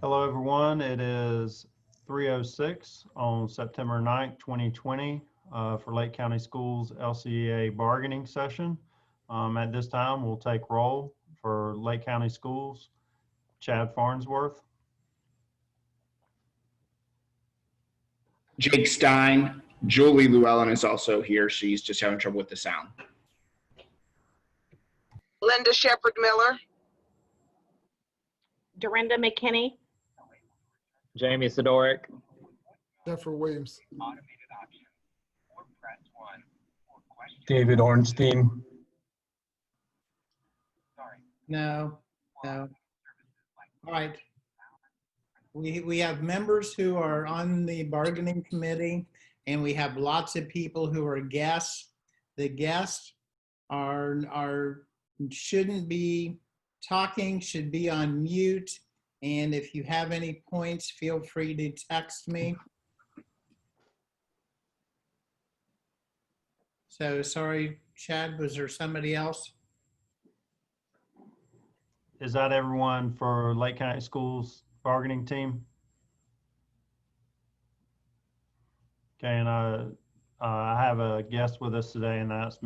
Hello, everyone. It is 3:06 on September 9th, 2020 for Lake County Schools LCEA bargaining session. At this time, we'll take roll for Lake County Schools. Chad Farnsworth. Jake Stein. Julie Llewellyn is also here. She's just having trouble with the sound. Linda Shepherd Miller. Dorinda McKinney. Jamie Sidoric. Jeffrey Williams. David Ornstein. No. All right. We have members who are on the bargaining committee, and we have lots of people who are guests. The guests shouldn't be talking, should be on mute. And if you have any points, feel free to text me. So sorry, Chad, was there somebody else? Is that everyone for Lake County Schools bargaining team? Okay, and I have a guest with us today, and that's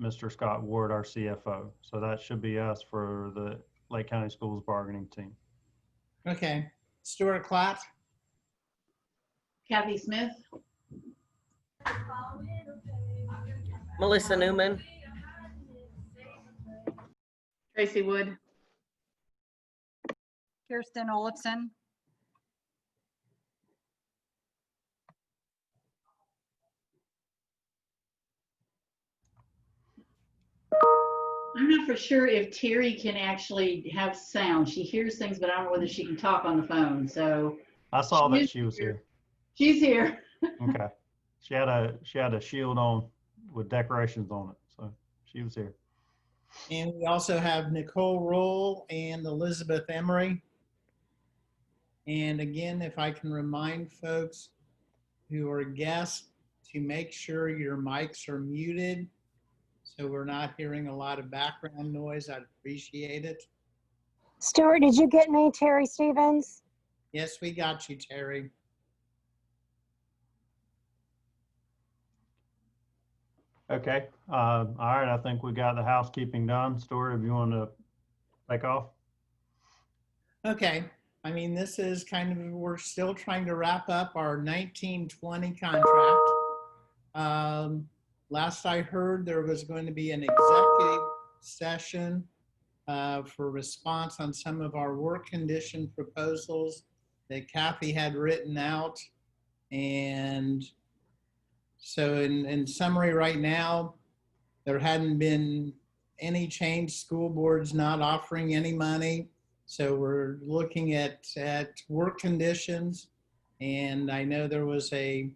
Mr. Scott Ward, our CFO. So that should be us for the Lake County Schools bargaining team. Okay. Stuart Klatt. Kathy Smith. Melissa Newman. Tracy Wood. Kirsten Olafson. I'm not for sure if Terry can actually have sound. She hears things, but I don't know whether she can talk on the phone. So I saw that she was here. She's here. Okay. She had a shield on with decorations on it, so she was here. And we also have Nicole Roll and Elizabeth Emery. And again, if I can remind folks who are guests to make sure your mics are muted so we're not hearing a lot of background noise, I'd appreciate it. Stuart, did you get me, Terry Stevens? Yes, we got you, Terry. Okay. All right. I think we got the housekeeping done. Stuart, if you want to take off. Okay. I mean, this is kind of, we're still trying to wrap up our 1920 contract. Last I heard, there was going to be an executive session for response on some of our work condition proposals that Kathy had written out. And so in summary right now, there hadn't been any change. School board's not offering any money. So we're looking at work conditions. And I know there was a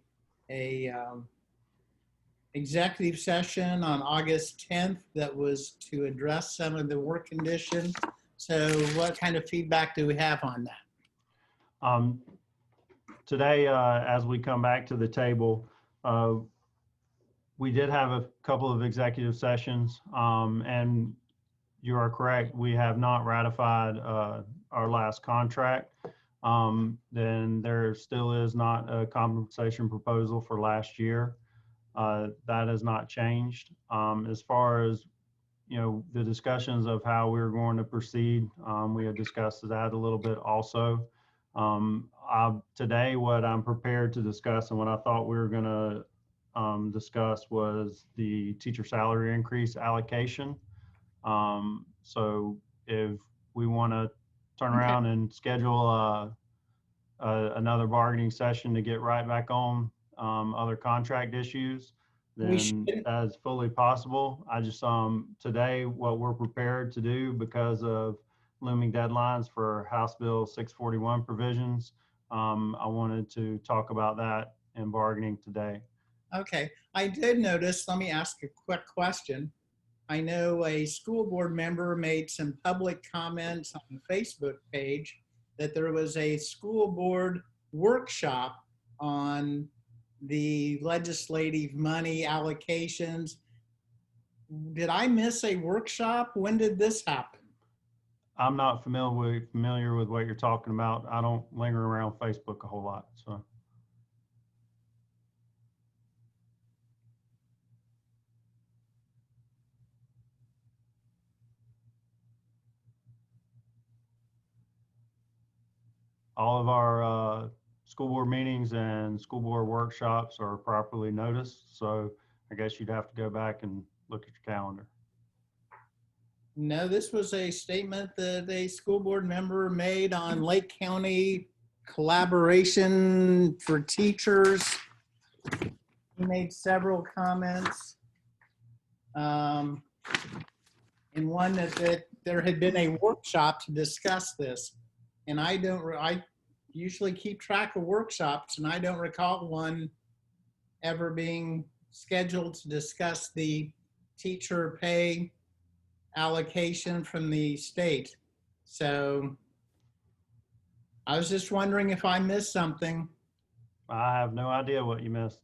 executive session on August 10th that was to address some of the work conditions. So what kind of feedback do we have on that? Today, as we come back to the table, we did have a couple of executive sessions, and you are correct. We have not ratified our last contract. Then there still is not a compensation proposal for last year. That has not changed. As far as, you know, the discussions of how we're going to proceed, we have discussed that a little bit also. Today, what I'm prepared to discuss and what I thought we were going to discuss was the teacher salary increase allocation. So if we want to turn around and schedule another bargaining session to get right back on other contract issues, then that is fully possible. I just, today, what we're prepared to do because of looming deadlines for House Bill 641 provisions, I wanted to talk about that in bargaining today. Okay, I did notice, let me ask a quick question. I know a school board member made some public comments on the Facebook page that there was a school board workshop on the legislative money allocations. Did I miss a workshop? When did this happen? I'm not familiar with what you're talking about. I don't linger around Facebook a whole lot, so. All of our school board meetings and school board workshops are properly noticed, so I guess you'd have to go back and look at your calendar. No, this was a statement that a school board member made on Lake County collaboration for teachers. He made several comments. And one that there had been a workshop to discuss this. And I usually keep track of workshops, and I don't recall one ever being scheduled to discuss the teacher pay allocation from the state. So I was just wondering if I missed something. I have no idea what you missed.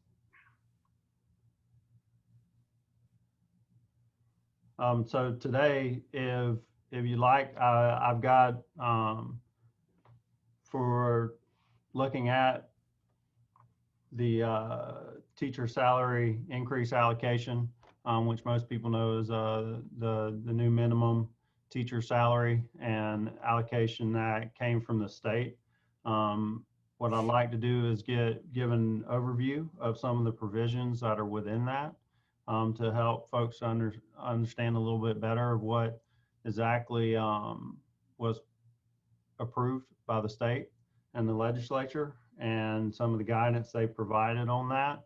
So today, if you like, I've got for looking at the teacher salary increase allocation, which most people know is the new minimum teacher salary and allocation that came from the state. What I'd like to do is give an overview of some of the provisions that are within that to help folks understand a little bit better of what exactly was approved by the state and the legislature and some of the guidance they provided on that.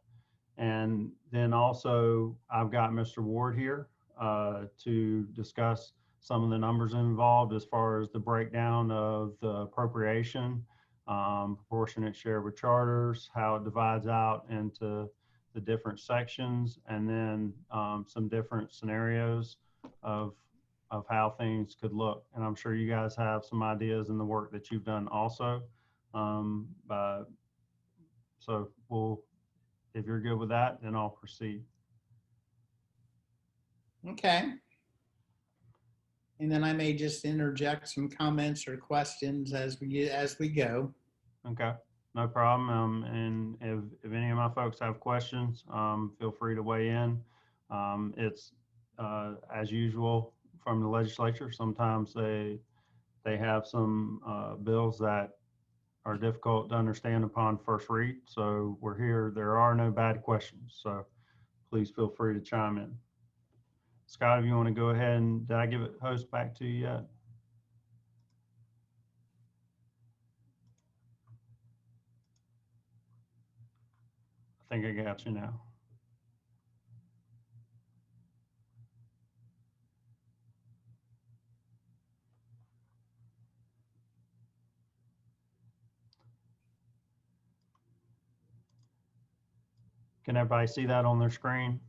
And then also I've got Mr. Ward here to discuss some of the numbers involved as far as the breakdown of the appropriation, proportionate share with charters, how it divides out into the different sections, and then some different scenarios of how things could look. And I'm sure you guys have some ideas in the work that you've done also. So if you're good with that, then I'll proceed. Okay. And then I may just interject some comments or questions as we go. Okay, no problem. And if any of my folks have questions, feel free to weigh in. It's as usual from the legislature. Sometimes they have some bills that are difficult to understand upon first read. So we're here. There are no bad questions. So please feel free to chime in. Scott, if you want to go ahead and did I give it host back to you yet? I think I got you now. Can everybody see that on their screen?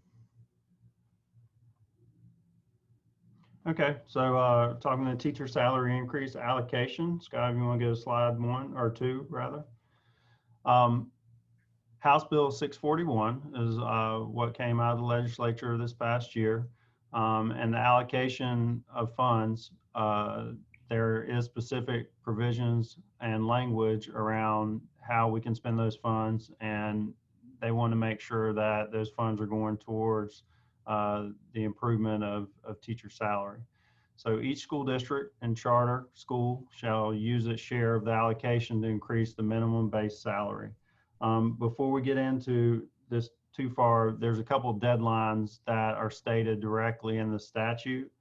Okay, so talking the teacher salary increase allocation. Scott, if you want to go to slide 1 or 2 rather. House Bill 641 is what came out of the legislature this past year. And the allocation of funds, there is specific provisions and language around how we can spend those funds, and they want to make sure that those funds are going towards the improvement of teacher salary. So each school district and charter school shall use its share of the allocation to increase the minimum base salary. Before we get into this too far, there's a couple of deadlines that are stated directly in the statute,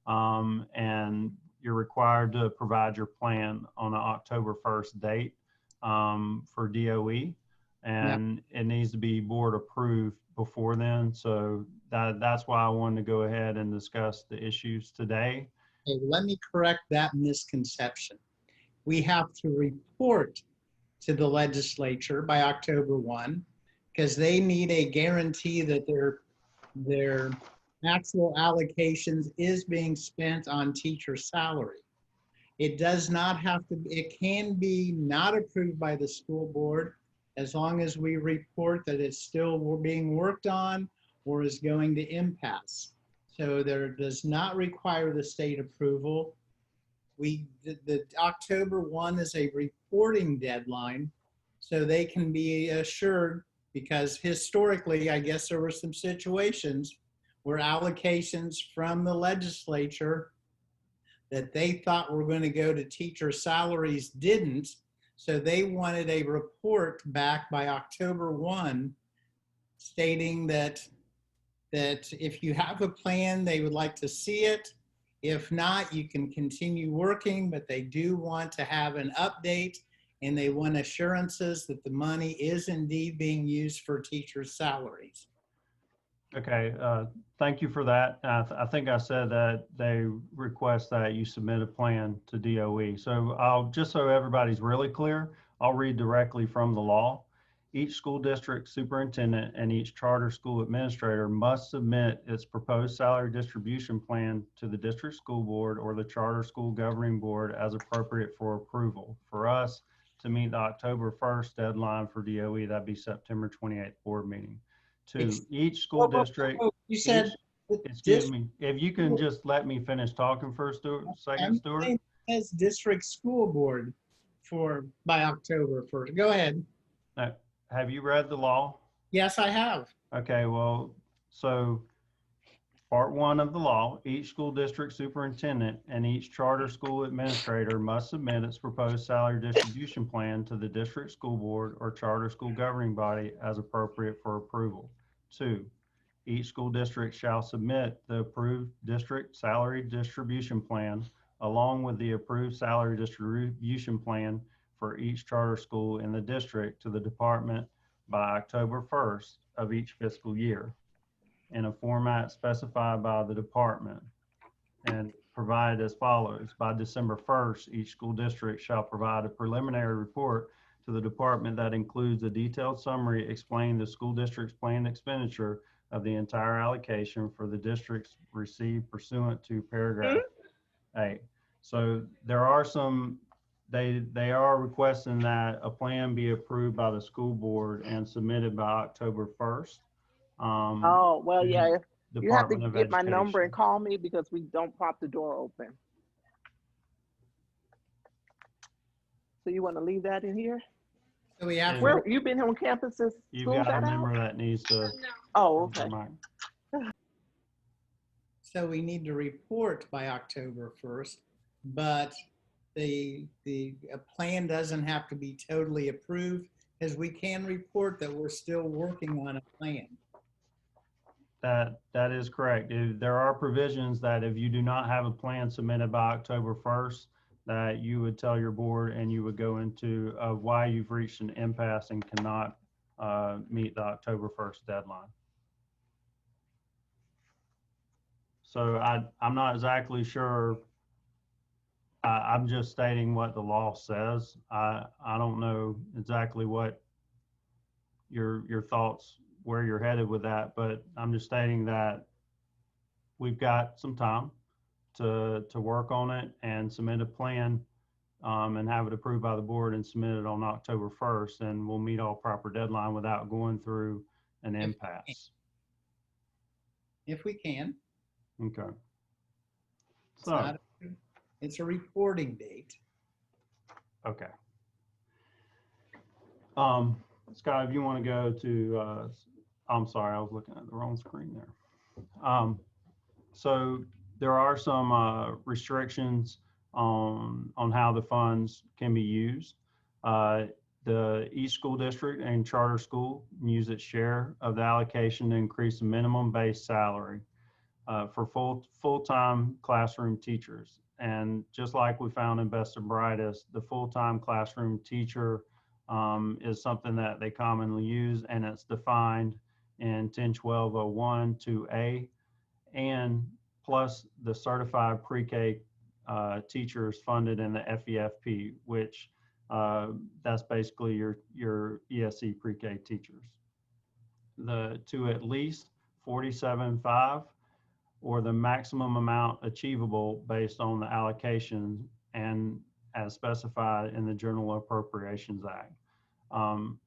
and you're required to provide your plan on an October 1st date for DOE, and it needs to be board approved before then. So that's why I wanted to go ahead and discuss the issues today. Hey, let me correct that misconception. We have to report to the legislature by October 1 because they need a guarantee that their actual allocations is being spent on teacher salary. It does not have to, it can be not approved by the school board as long as we report that it's still being worked on or is going to impasse. So there does not require the state approval. the October 1 is a reporting deadline, so they can be assured, because historically, I guess there were some situations where allocations from the legislature that they thought were going to go to teacher salaries didn't. So they wanted a report back by October 1 stating that if you have a plan, they would like to see it. If not, you can continue working, but they do want to have an update, and they want assurances that the money is indeed being used for teacher salaries. Okay, thank you for that. I think I said that they request that you submit a plan to DOE. So just so everybody's really clear, I'll read directly from the law. Each school district superintendent and each charter school administrator must submit its proposed salary distribution plan to the district school board or the charter school governing board as appropriate for approval. For us to meet the October 1st deadline for DOE, that'd be September 28th board meeting. To each school district. You said. Excuse me, if you can just let me finish talking for a second, Stuart. It says district school board by October 1st. Go ahead. Have you read the law? Yes, I have. Okay, well, so part 1 of the law, each school district superintendent and each charter school administrator must submit its proposed salary distribution plan to the district school board or charter school governing body as appropriate for approval. 2, each school district shall submit the approved district salary distribution plan along with the approved salary distribution plan for each charter school in the district to the department by October 1st of each fiscal year in a format specified by the department and provided as follows. By December 1st, each school district shall provide a preliminary report to the department that includes a detailed summary explaining the school district's planned expenditure of the entire allocation for the districts received pursuant to paragraph 8. So there are some, they are requesting that a plan be approved by the school board and submitted by October 1st. Oh, well, yeah, you have to Department of get my number and Education. call me because we don't pop the door open. So you want to leave that in here? So we have. Yeah. Where you been on campus since You've school got a got out? member that needs to. Oh, okay. So we need to report by October 1st, but a plan doesn't have to be totally approved, as we can report that we're still working on a plan. That is correct. There are provisions that if you do not have a plan submitted by October 1st, that you would tell your board and you would go into why you've reached an impasse and cannot meet the October 1st deadline. So I'm not exactly sure. I'm just stating what the law says. I don't know exactly what your thoughts, where you're headed with that, but I'm just stating that we've got some time to work on it and submit a plan and have it approved by the board and submit it on October 1st, and we'll meet all proper deadline without going through an impasse. If we can. Okay. So it's a reporting date. Okay. Scott, if you want to go to, I'm sorry, I was looking at the wrong screen there. So there are some restrictions on how the funds can be used. Each school district and charter school use its share of the allocation to increase the minimum base salary for full-time classroom teachers. And just like we found in Best and Brightest, the full-time classroom teacher is something that they commonly use, and it's defined in 10-1201 2A, and plus the certified pre-K teachers funded in the FEFP, which that's basically your ESE pre-K teachers. To at least 47.5 or the maximum amount achievable based on the allocation and as specified in the General Appropriations Act.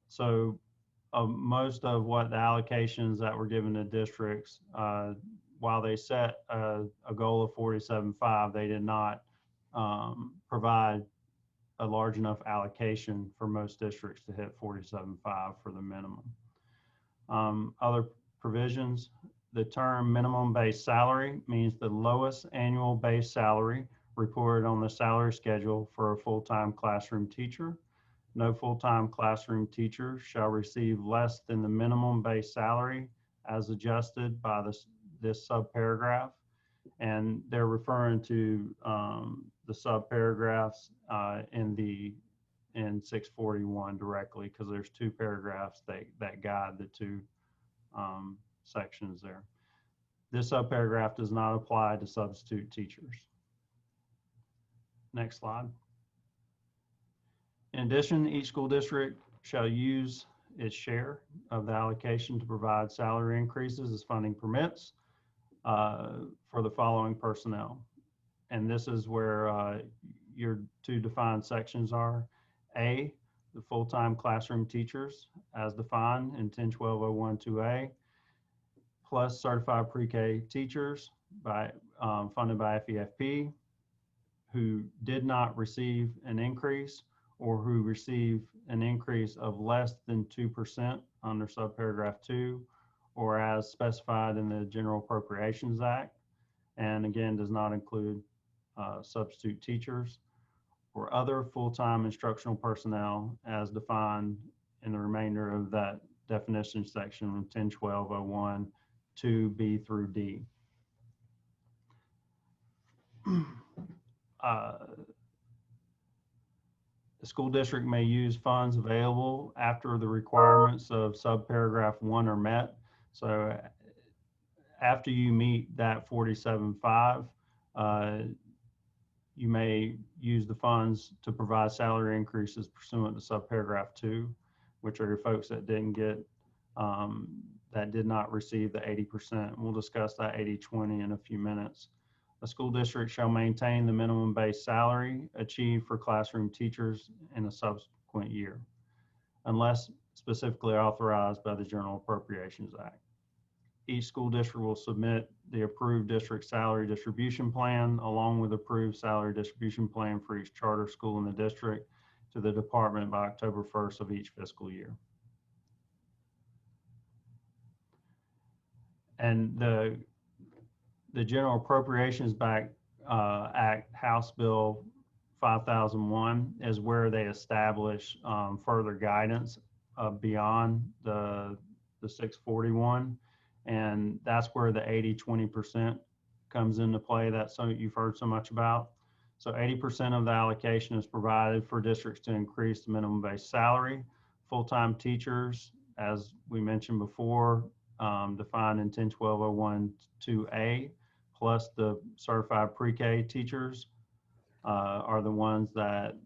So most of what the allocations that were given to districts, while they set a goal of 47.5, they did not provide a large enough allocation for most districts to hit 47.5 for the minimum. Other provisions, the term minimum base salary means the lowest annual base salary reported on the salary schedule for a full-time classroom teacher. No full-time classroom teacher shall receive less than the minimum base salary as adjusted by this subparagraph. And they're referring to the subparagraphs in 641 directly, because there's two paragraphs that guide the two sections there. This subparagraph does not apply to substitute teachers. Next slide. In addition, each school district shall use its share of the allocation to provide salary increases as funding permits for the following personnel. And this is where your two defined sections are. A, the full-time classroom teachers as defined in 10-1201-2A, plus certified pre-K teachers funded by FEFP who did not receive an increase or who receive an increase of less than 2% under subparagraph 2, or as specified in the General Appropriations Act, and again does not include substitute teachers or other full-time instructional personnel as defined in the remainder of that definition section from 10-1201 2B through D. The school district may use funds available after the requirements of subparagraph 1 are met. So after you meet that 47.5, you may use the funds to provide salary increases pursuant to subparagraph 2, which are your folks that didn't get, that did not receive the 80%. We'll discuss that 80-20 in a few minutes. A school district shall maintain the minimum base salary achieved for classroom teachers in a subsequent year, unless specifically authorized by the General Appropriations Act. Each school district will submit the approved district salary distribution plan along with approved salary distribution plan for each charter school in the district to the department by October 1st of each fiscal year. And the General Appropriations Act, House Bill 5001, is where they establish further guidance beyond the 641. And that's where the 80-20% comes into play. That's something you've heard so much about. So 80% of the allocation is provided for districts to increase the minimum base salary. Full-time teachers, as we mentioned before, defined in 10-1201-2A, plus the certified pre-K teachers are the ones that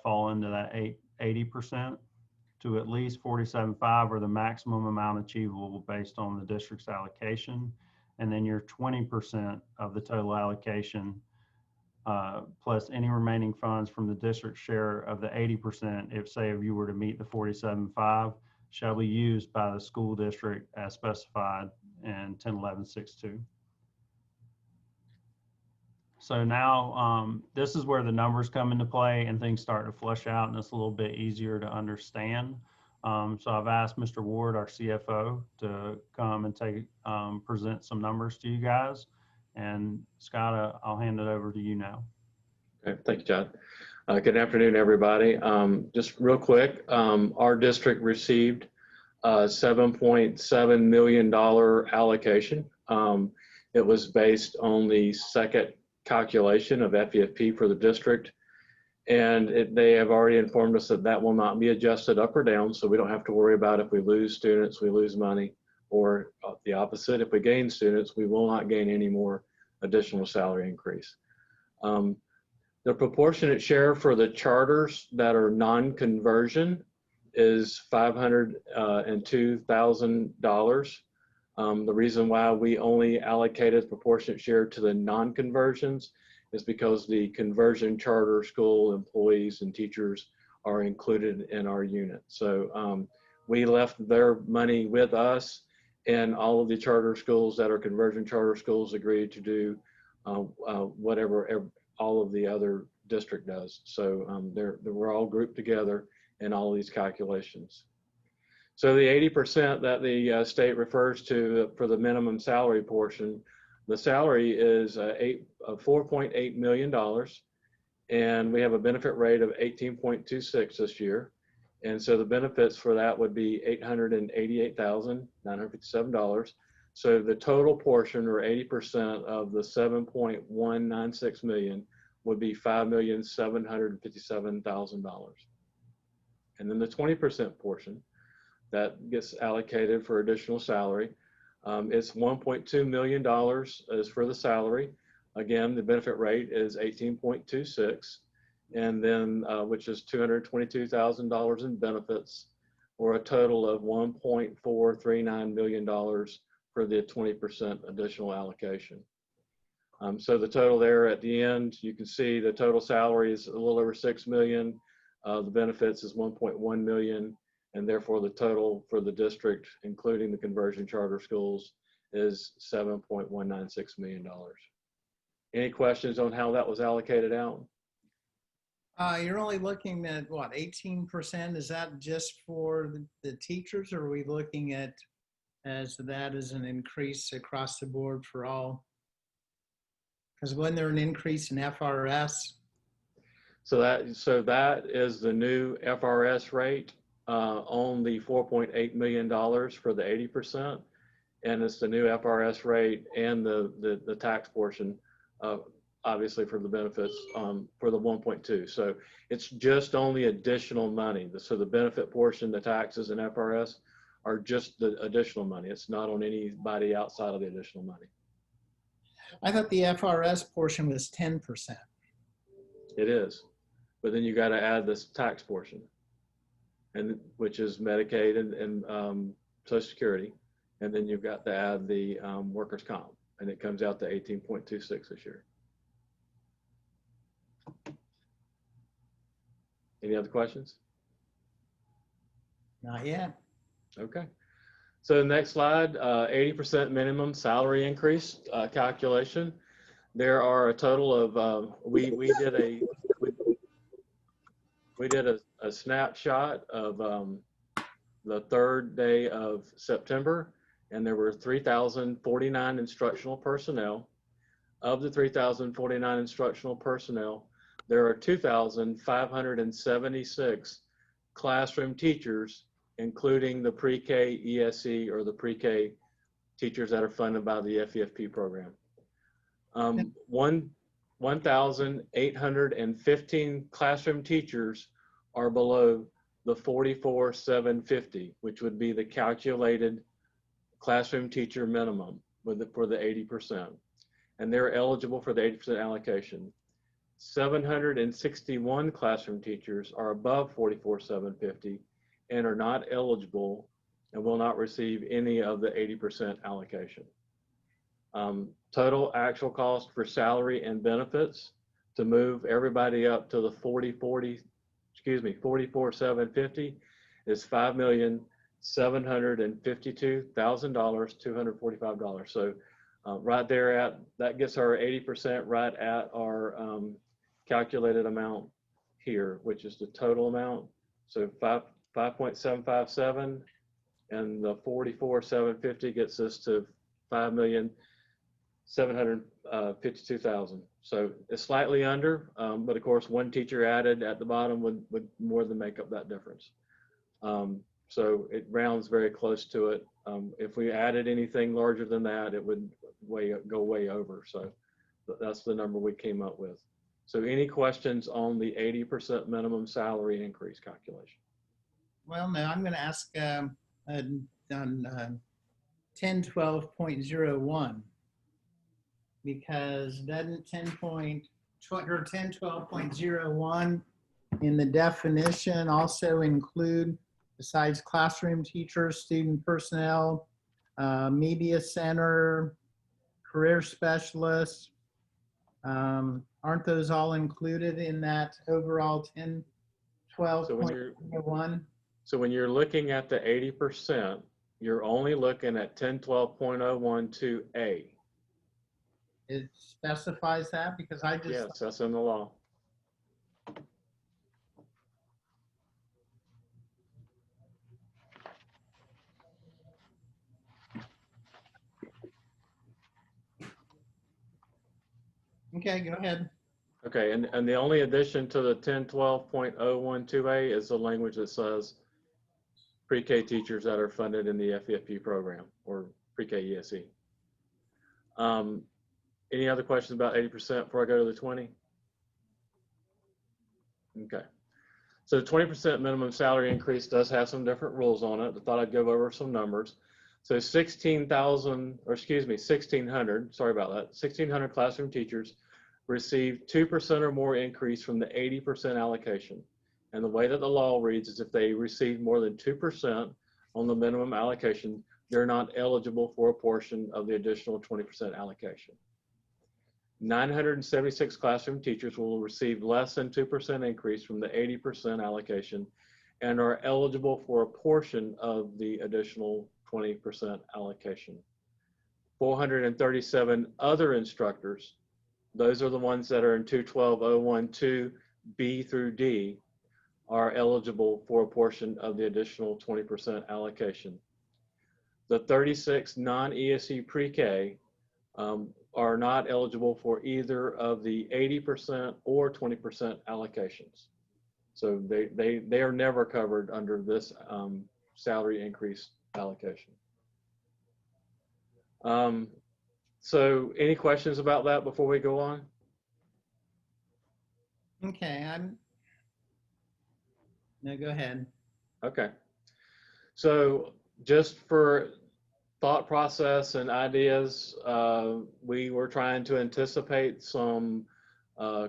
fall into that 80% to at least 47.5 or the maximum amount achievable based on the district's allocation. And then your 20% of the total allocation plus any remaining funds from the district share of the 80%, if you were to meet the 47.5, shall be used by the school district as specified in 10-11-6-2. So now this is where the numbers come into play and things start to flush out, and it's a little bit easier to understand. So I've asked Mr. Ward, our CFO, to come and present some numbers to you guys. And Scott, I'll hand it over to you now. Okay, thank you, John. Good afternoon, everybody. Just real quick, our district received a $7.7 million allocation. It was based on the second calculation of FEFP for the district. And they have already informed us that that will not be adjusted up or down. So we don't have to worry about if we lose students, we lose money, or the opposite. If we gain students, we will not gain any more additional salary increase. The proportionate share for the charters that are non-conversion is $502,000. The reason why we only allocated proportionate share to the non-conversions is because the conversion charter school employees and teachers are included in our unit. So we left their money with us, and all of the charter schools that are conversion charter schools agreed to do whatever all of the other district does. So we're all grouped together in all of these calculations. So the 80% that the state refers to for the minimum salary portion, the salary is $4.8 million, and we have a benefit rate of 18.26 this year. And so the benefits for that would be $888,957. So the total portion, or 80% of the 7.196 million, would be $5,757,000. And then the 20% portion that gets allocated for additional salary, it's $1.2 million is for the salary. Again, the benefit rate is 18.26, and then which is $222,000 in benefits, or a total of $1.439 million for the 20% additional allocation. So the total there at the end, you can see the total salary is a little over 6 million. The benefits is 1.1 million, and therefore the total for the district, including the conversion charter schools, is $7.196 million. Any questions on how that was allocated out? You're only looking at what, 18%? Is that just for the teachers, or are we looking at that as an increase across the board for all? Because wasn't there an increase in FRS? So that is the new FRS rate on the $4.8 million for the 80%, and it's the new FRS rate and the tax portion, obviously for the benefits for the 1.2. So it's just only additional money. So the benefit portion, the taxes and FRS are just the additional money. It's not on anybody outside of the additional money. I thought the FRS portion was 10%. It is, but then you got to add this tax portion, and which is Medicaid and Social Security, and then you've got to add the workers' comp, and it comes out to 18.26 this year. Any other questions? Not yet. Okay. So the next slide, 80% minimum salary increase calculation. There are a total of, we did a snapshot of the third day of September, and there were 3,049 instructional personnel. Of the 3,049 instructional personnel, there are 2,576 classroom teachers, including the pre-K ESE, or the pre-K teachers that are funded by the FEFP program. 1,815 classroom teachers are below the 44,750, which would be the calculated classroom teacher minimum for the 80%. And they're eligible for the 80% allocation. 761 classroom teachers are above 44,750 and are not eligible and will not receive any of the 80% allocation. Total actual cost for salary and benefits to move everybody up to the 44,750 is $5,752,245. So right there that gets our 80% right at our calculated amount here, which is the total amount. So 5.757, and the 44,750 gets us to 5,752,000. So it's slightly under, but of course one teacher added at the bottom would more than make up that difference. So it rounds very close to it. If we added anything larger than that, it would go way over. So that's the number we came up with. So any questions on the 80% minimum salary increase calculation? Well, no, I'm going to ask on 1012.01, because doesn't 1012.01 in the definition also include, besides classroom teachers, student personnel, media center, career specialists? Aren't those all included in that overall 1012.01? So when you're looking at the 80%, you're only looking at 1012.012A. It specifies that because I just, Yes, that's in the law. okay, go ahead. Okay, and the only addition to the 1012.012A is the language that says pre-K teachers that are funded in the FEFP program or pre-K ESE. Any other questions about 80% before I go to the 20? Okay. So the 20% minimum salary increase does have some different rules on it. I thought I'd go over some numbers. So 1,600, sorry about that, 1,600 classroom teachers receive 2% or more increase from the 80% allocation. And the way that the law reads is if they receive more than 2% on the minimum allocation, they're not eligible for a portion of the additional 20% allocation. 976 classroom teachers will receive less than 2% increase from the 80% allocation and are eligible for a portion of the additional 20% allocation. 437 other instructors, those are the ones that are in 212.012 B through D, are eligible for a portion of the additional 20% allocation. The 36 non-ESE pre-K are not eligible for either of the 80% or 20% allocations. So they are never covered under this salary increase allocation. So any questions about that before we go on? Okay, no, go ahead. Okay. So just for thought process and ideas, we were trying to anticipate some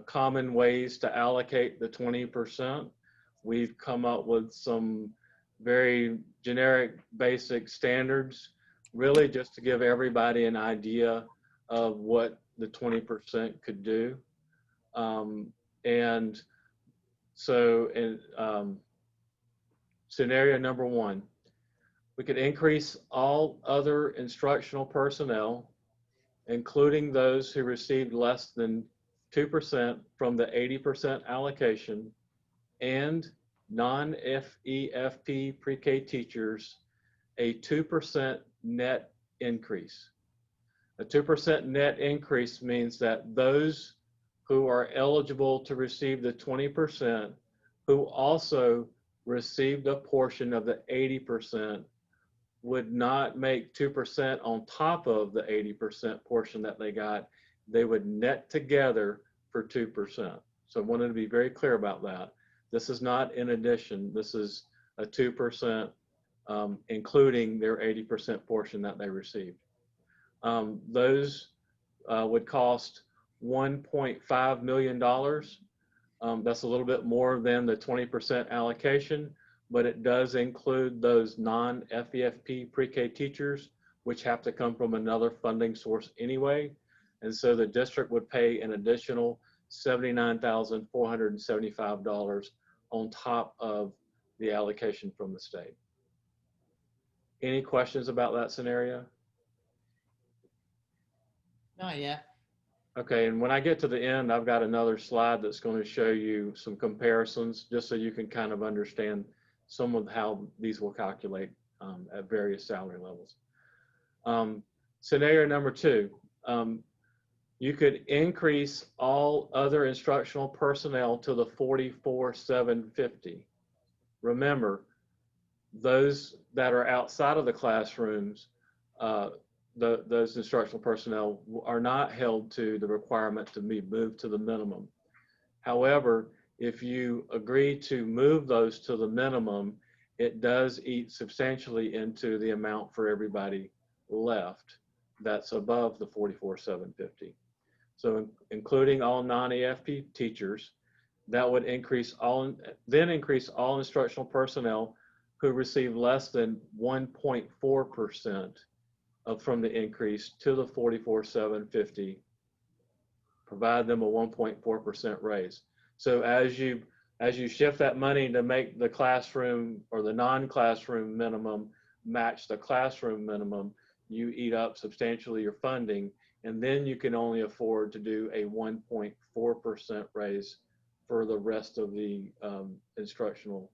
common ways to allocate the 20%. We've come up with some very generic basic standards, really just to give everybody an idea of what the 20% could do. And so in scenario number one, we could increase all other instructional personnel, including those who received less than 2% from the 80% allocation, and non-FEFP pre-K teachers a 2% net increase. A 2% net increase means that those who are eligible to receive the 20%, who also received a portion of the 80%, would not make 2% on top of the 80% portion that they got. They would net together for 2%. So I wanted to be very clear about that. This is not in addition. This is a 2%, including their 80% portion that they received. Those would cost $1.5 million. That's a little bit more than the 20% allocation, but it does include those non-FEFP pre-K teachers, which have to come from another funding source anyway. And so the district would pay an additional $79,475 on top of the allocation from the state. Any questions about that scenario? Not yet. Okay, and when I get to the end, I've got another slide that's going to show you some comparisons, just so you can kind of understand some of how these will calculate at various salary levels. Scenario number two, you could increase all other instructional personnel to the 44,750. Remember, those that are outside of the classrooms, those instructional personnel are not held to the requirement to be moved to the minimum. However, if you agree to move those to the minimum, it does eat substantially into the amount for everybody left that's above the 44,750. So including all non-EFP teachers, that would increase all instructional personnel who receive less than 1.4% from the increase to the 44,750, provide them a 1.4% raise. So as you shift that money to make the classroom or the non-classroom minimum match the classroom minimum, you eat up substantially your funding, and then you can only afford to do a 1.4% raise for the rest of the instructional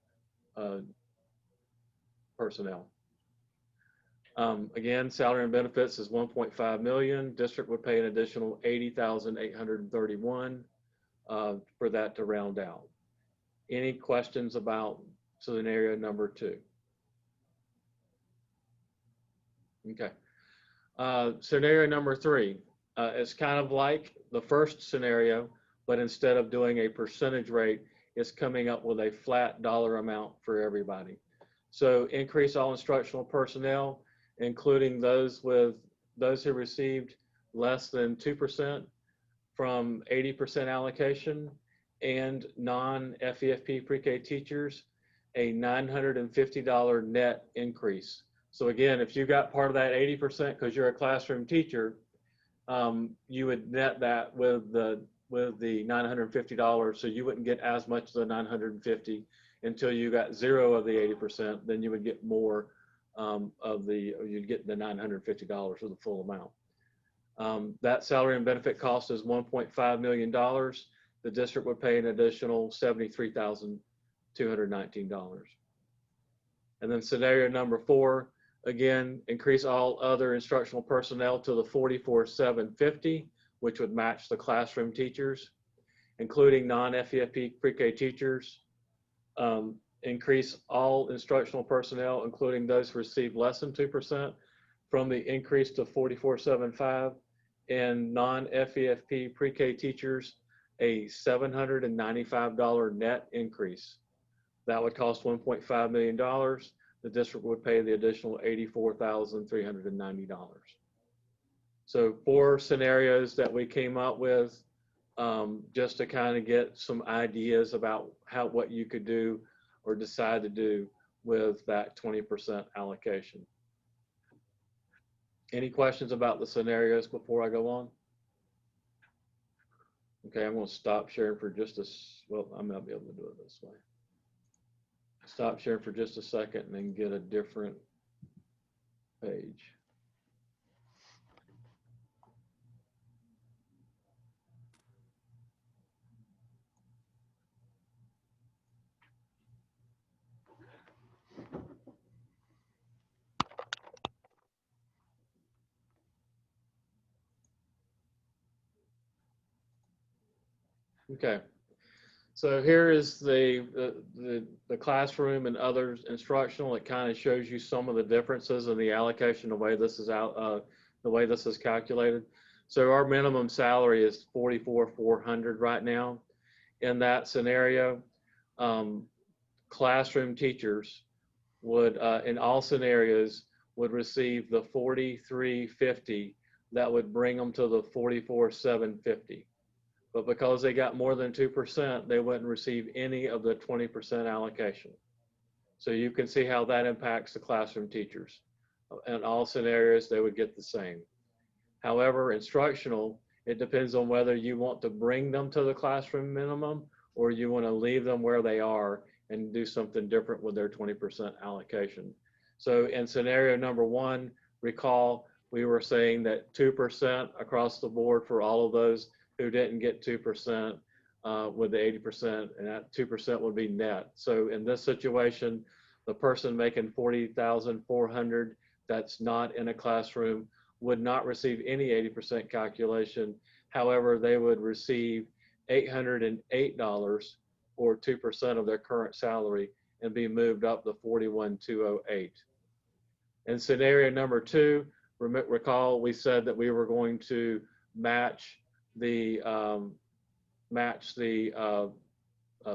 personnel. Again, salary and benefits is 1.5 million. District would pay an additional 80,831 for that to round out. Any questions about scenario number 2? Okay. Scenario number 3 is kind of like the first scenario, but instead of doing a percentage rate, it's coming up with a flat dollar amount for everybody. So increase all instructional personnel, including those who received less than 2% from 80% allocation, and non-FEFP pre-K teachers, a $950 net increase. So again, if you got part of that 80% because you're a classroom teacher, you would net that with the $950, so you wouldn't get as much of the $950 until you got 0 of the 80%. Then you would get more you'd get the $950 for the full amount. That salary and benefit cost is $1.5 million. The district would pay an additional $73,219. And then scenario number 4, again, increase all other instructional personnel to the 44,750, which would match the classroom teachers, including non-FEFP pre-K teachers. Increase all instructional personnel, including those who receive less than 2%, from the increase to 44,755, and non-FEFP pre-K teachers, a $795 net increase. That would cost $1.5 million. The district would pay the additional $84,390. So 4 scenarios that we came up with, just to kind of get some ideas about what you could do or decide to do with that 20% allocation. Any questions about the scenarios before I go on? Okay, I'm going to stop sharing for just well, I might be able to do it this way. Stop sharing for just a second and then get a different page. Okay, so here is the classroom and other instructional. It kind of shows you some of the differences in the allocation, the way this is calculated. So our minimum salary is $44,400 right now. In that scenario, classroom teachers would, in all scenarios, would receive the $43,550. That would bring them to the $44,750. But because they got more than 2%, they wouldn't receive any of the 20% allocation. So you can see how that impacts the classroom teachers. In all scenarios, they would get the same. However, instructional, it depends on whether you want to bring them to the classroom minimum or you want to leave them where they are and do something different with their 20% allocation. So in scenario number 1, recall we were saying that 2% across the board for all of those who didn't get 2% with the 80%, and that 2% would be net. So in this situation, the person making $40,400 that's not in a classroom would not receive any 80% calculation. However, they would receive $808 or 2% of their current salary and be moved up to $41,208. In scenario number 2, recall we said that we were going to match the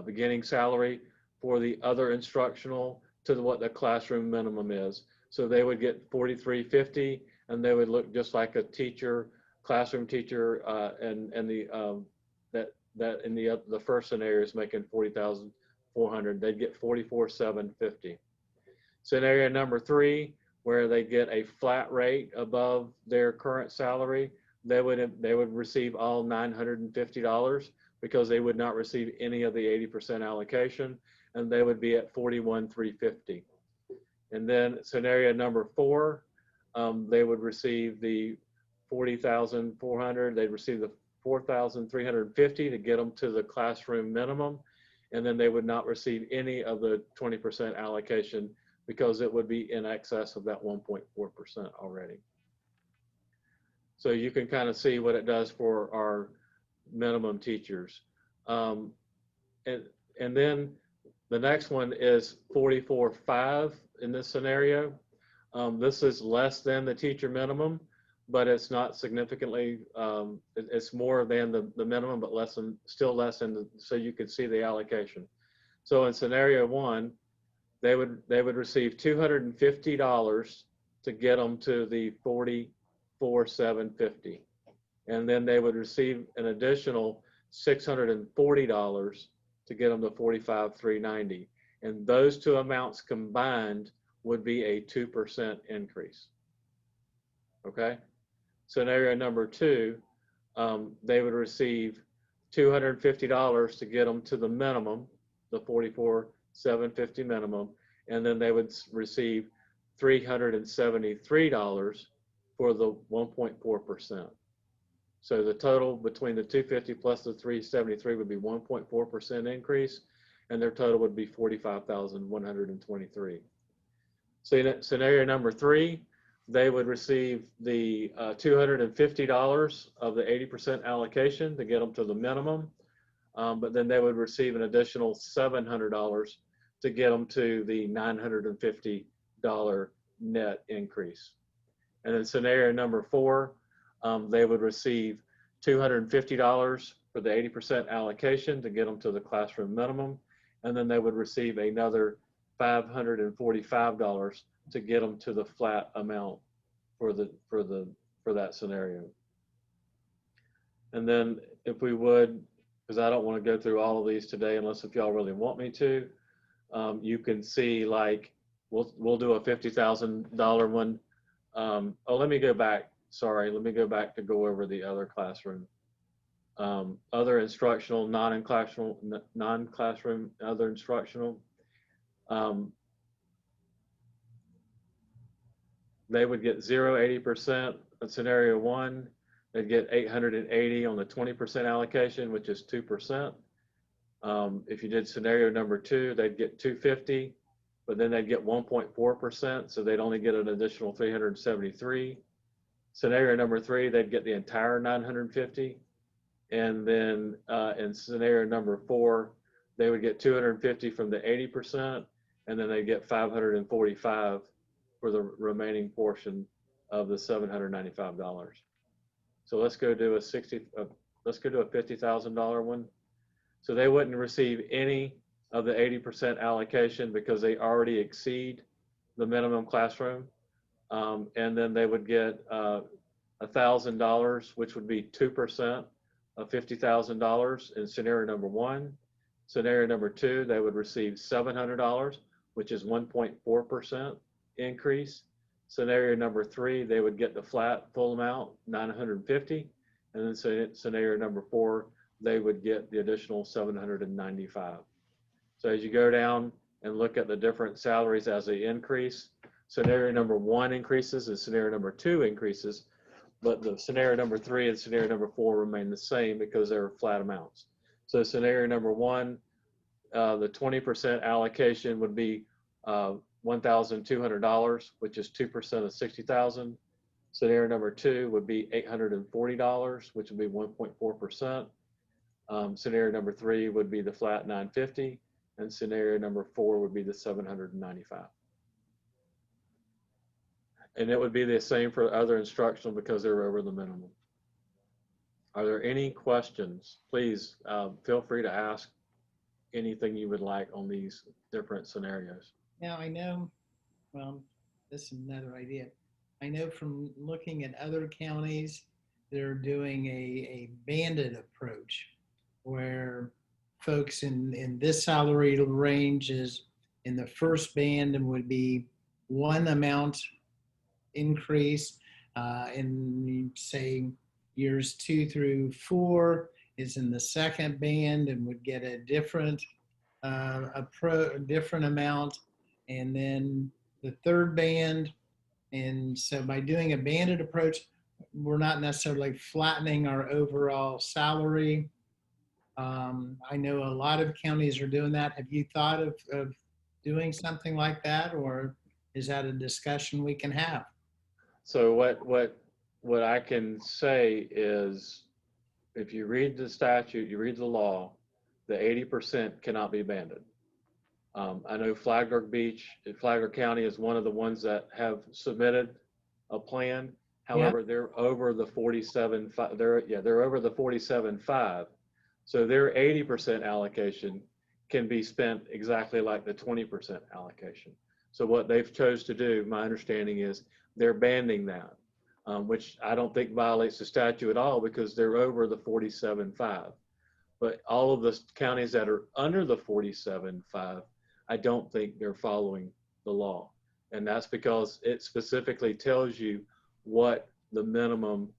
beginning salary for the other instructional to what the classroom minimum is. So they would get $43,550, and they would look just like a teacher, classroom teacher, and that in the first scenario is making $40,400. They'd get $44,750. Scenario number 3, where they get a flat rate above their current salary, they would receive all $950 because they would not receive any of the 80% allocation, and they would be at $41,350. And then scenario number 4, they would receive the 40,400. They'd receive the 4,350 to get them to the classroom minimum. And then they would not receive any of the 20% allocation because it would be in excess of that 1.4% already. So you can kind of see what it does for our minimum teachers. And then the next one is 44.5 in this scenario. This is less than the teacher minimum, but it's not significantly, it's more than the minimum, but still less than so you can see the allocation. So in scenario one, they would receive $250 to get them to the 44,750. And then they would receive an additional $640 to get them to 45,390. And those two amounts combined would be a 2% increase. Okay. Scenario number two, they would receive $250 to get them to the minimum, the 44,750 minimum, and then they would receive $373 for the 1.4%. So the total between the 250 plus the 373 would be 1.4% increase, and their total would be 45,123. So scenario number three, they would receive the $250 of the 80% allocation to get them to the minimum, but then they would receive an additional $700 to get them to the $950 net increase. And then scenario number four, they would receive $250 for the 80% allocation to get them to the classroom minimum, and then they would receive another $545 to get them to the flat amount for that scenario. And then if we would, because I don't want to go through all of these today unless if y'all really want me to, you can see like we'll do a $50,000 one. Oh, let me go back. Sorry, let me go back to go over the other classroom. Other instructional, non-classroom, other instructional. They would get 80% in scenario one. They'd get 880 on the 20% allocation, which is 2%. If you did scenario number two, they'd get 250, but then they'd get 1.4%, so they'd only get an additional 373. Scenario number three, they'd get the entire 950. And then in scenario number four, they would get 250 from the 80%, and then they get 545 for the remaining portion of the $795. So let's go do a $50,000 one. So they wouldn't receive any of the 80% allocation because they already exceed the minimum classroom. And then they would get $1,000, which would be 2% of $50,000 in scenario number one. Scenario number two, they would receive $700, which is 1.4% increase. Scenario number three, they would get the flat full amount, 950. And then scenario number four, they would get the additional 795. So as you go down and look at the different salaries as they increase, scenario number one increases and scenario number two increases, but the scenario number three and scenario number four remain the same because they're flat amounts. So scenario number one, the 20% allocation would be $1,200, which is 2% of 60,000. Scenario number two would be $840, which would be 1.4%. Scenario number three would be the flat 950, and scenario number four would be the 795. And it would be the same for other instructional because they're over the minimum. Are there any questions? Please feel free to ask anything you would like on these different scenarios. Now I know, well, this is another idea. I know from looking at other counties, they're doing a banded approach where folks in this salary range is in the first band and would be one amount increase in say years 2 through 4 is in the second band and would get a different different amount, and then the third band And so by doing a banded approach, we're not necessarily flattening our overall salary. I know a lot of counties are doing that. Have you thought of doing something like that, or is that a discussion we can have? So what I can say is, if you read the statute, you read the law, the 80% cannot be banded. I know Flagler County is one of the ones that have submitted a plan. However, they're over the 47.5. They're over the 47.5. So their 80% allocation can be spent exactly like the 20% allocation. So what they've chose to do, my understanding is they're banding that, which I don't think violates the statute at all because they're over the 47.5. But all of the counties that are under the 47.5, I don't think they're following the law. And that's because it specifically tells you what the minimum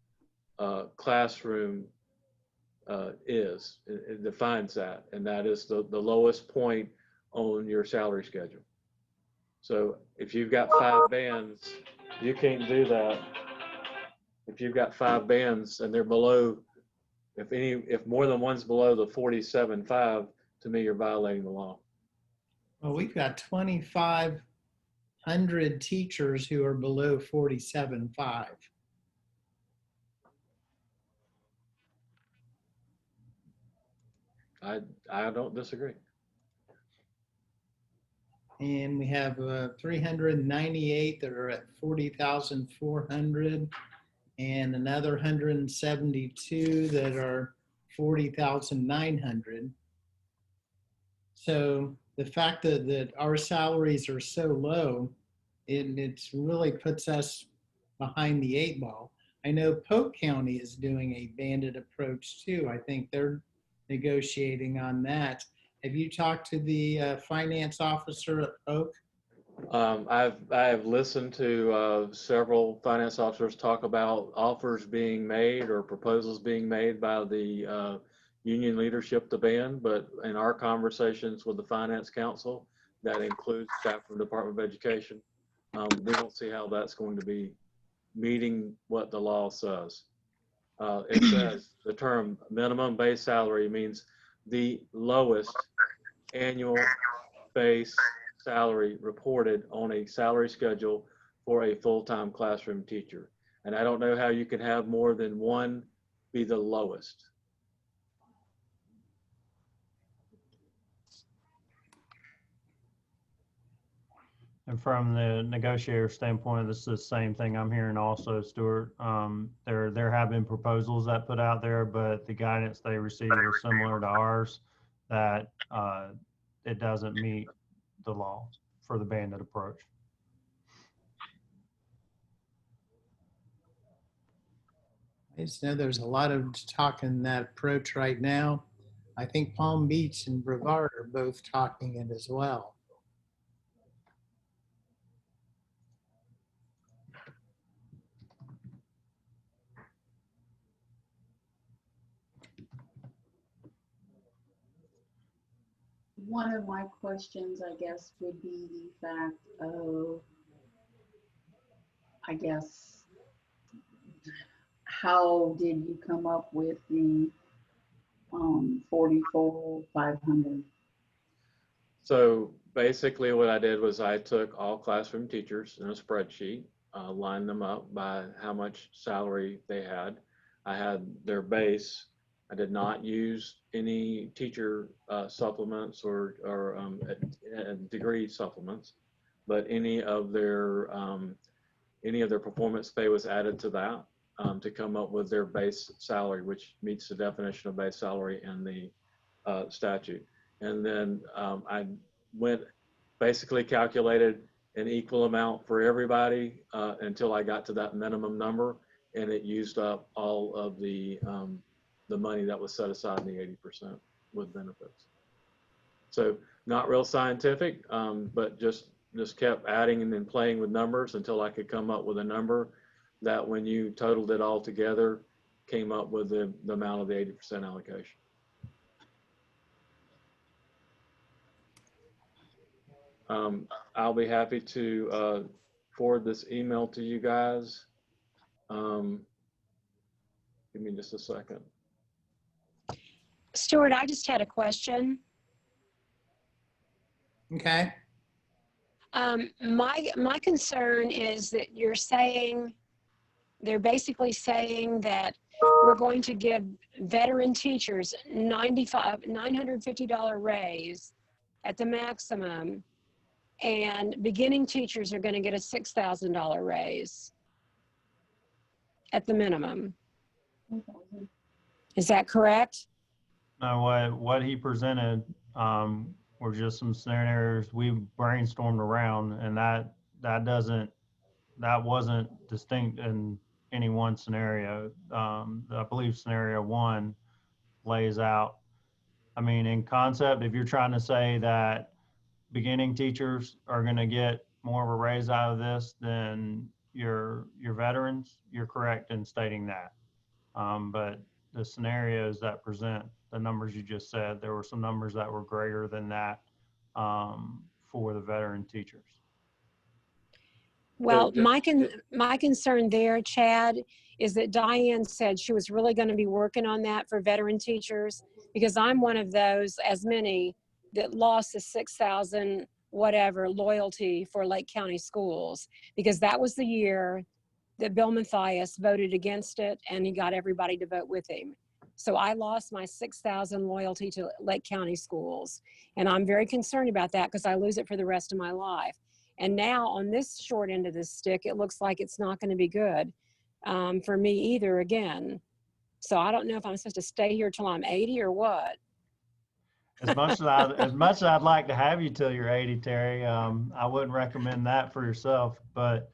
classroom is. It defines that, and that is the lowest point on your salary schedule. So if you've got 5 bands, you can't do that. If you've got 5 bands and they're below, if more than one's below the 47.5, to me, you're violating the law. Well, we've got 2,500 teachers who are below 47.5. I don't disagree. And we have 398 that are at 40,400 and another 172 that are 40,900. So the fact that our salaries are so low, it really puts us behind the 8 ball. I know Polk County is doing a banded approach too. I think they're negotiating on that. Have you talked to the finance officer at Polk? I've listened to several finance officers talk about offers being made or proposals being made by the union leadership to band, but in our conversations with the finance council, that includes staff from the Department of Education, we don't see how that's going to be meeting what the law says. It says the term minimum base salary means the lowest annual base salary reported on a salary schedule for a full-time classroom teacher. And I don't know how you can have more than one be the lowest. And from the negotiator standpoint, this is the same thing I'm hearing also, Stuart. There have been proposals that put out there, but the guidance they received was similar to ours, that it doesn't meet the law for the banded approach. I just know there's a lot of talk in that approach right now. I think Palm Beach and Brevard are both talking it as well. One of my questions, I guess, would be the fact of, I guess, how did you come up with the 44,500? So basically what I did was I took all classroom teachers in a spreadsheet, lined them up by how much salary they had. I had their base. I did not use any teacher supplements or degree supplements, but any of their performance pay was added to that to come up with their base salary, which meets the definition of base salary in the statute. And then I basically calculated an equal amount for everybody until I got to that minimum number, and it used up all of the money that was set aside in the 80% with benefits. So not real scientific, but just kept adding and then playing with numbers until I could come up with a number that, when you totaled it all together, came up with the amount of the 80% allocation. I'll be happy to forward this email to you guys. Give me just a second. Stuart, I just had a question. Okay. My concern is that they're basically saying that we're going to give veteran teachers $950 raise at the maximum, and beginning teachers are going to get a $6,000 raise at the minimum. Is that correct? No, what he presented were just some scenarios we brainstormed around, and that wasn't distinct in any one scenario. I believe scenario one lays out, I mean, in concept, if you're trying to say that beginning teachers are going to get more of a raise out of this than your veterans, you're correct in stating that. But the scenarios that present the numbers you just said, there were some numbers that were greater than that for the veteran teachers. Well, my concern there, Chad, is that Diane said she was really going to be working on that for veteran teachers, because I'm one of those, as many, that lost the 6,000 whatever loyalty for Lake County schools, because that was the year that Bill Mathias voted against it and he got everybody to vote with him. So I lost my 6,000 loyalty to Lake County schools. And I'm very concerned about that because I lose it for the rest of my life. And now on this short end of the stick, it looks like it's not going to be good for me either again. So I don't know if I'm supposed to stay here till I'm 80 or what. As much as I'd like to have you till you're 80, Terry, I wouldn't recommend that for yourself. But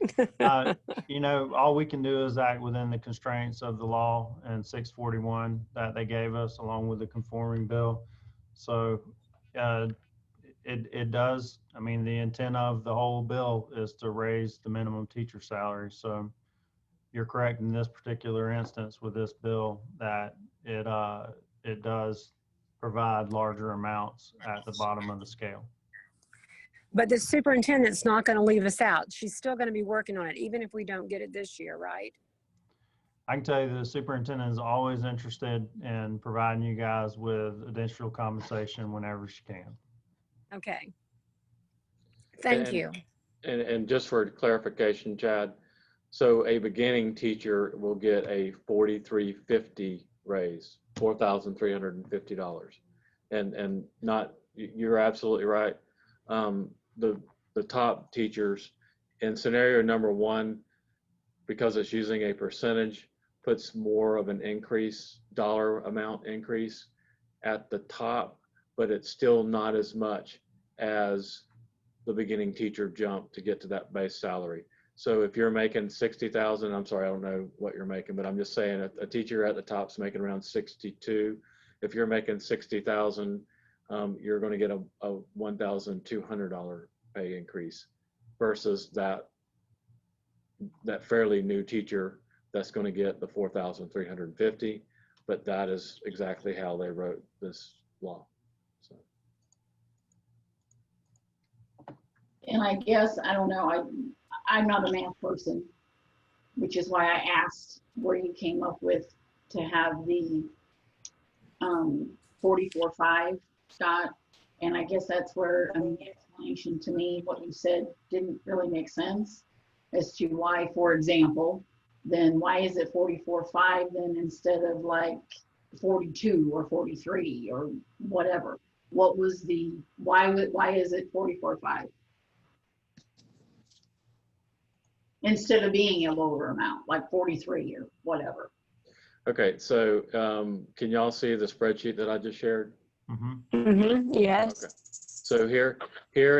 you know, all we can do is act within the constraints of the law and 641 that they gave us, along with the conforming bill. So it does. I mean, the intent of the whole bill is to raise the minimum teacher salary. So you're correct in this particular instance with this bill that it does provide larger amounts at the bottom of the scale. But the superintendent's not going to leave us out. She's still going to be working on it, even if we don't get it this year, right? I can tell you the superintendent is always interested in providing you guys with additional compensation whenever she can. Okay. Thank you. And just for clarification, Chad, so a beginning teacher will get a $4,350 raise, $4,350, and not, you're absolutely right. The top teachers in scenario number one, because it's using a percentage, puts more of an increase, dollar amount increase at the top, but it's still not as much as the beginning teacher jump to get to that base salary. So if you're making 60,000, I'm sorry, I don't know what you're making, but I'm just saying a teacher at the top's making around 62. If you're making 60,000, you're going to get a $1,200 pay increase versus that fairly new teacher that's going to get the $4,350. But that is exactly how they wrote this law. So. And I guess, I don't know, I'm not a math person, which is why I asked where you came up with to have the 44.5, Scott. And I guess that's where, I mean, the explanation to me, what you said didn't really make sense as to why, for example, then why is it 44.5 then instead of like 42 or 43 or whatever? What was the, why is it 44.5? Instead of being a lower amount, like 43 or whatever. Okay, so can y'all see the spreadsheet that I just shared? Mm-hmm. Mm-hmm. Yes. Okay. So here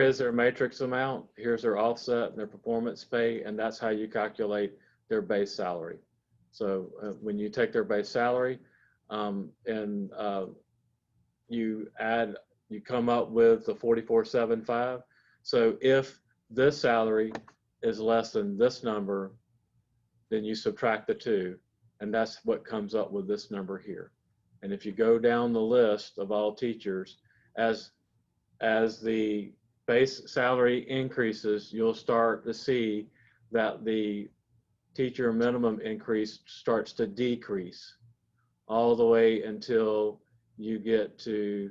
is their matrix amount, here's their offset, their performance pay, and that's how you calculate their base salary. So when you take their base salary and you come up with the 44.75. So if this salary is less than this number, then you subtract the two, and that's what comes up with this number here. And if you go down the list of all teachers, as the base salary increases, you'll start to see that the teacher minimum increase starts to decrease all the way until you get to,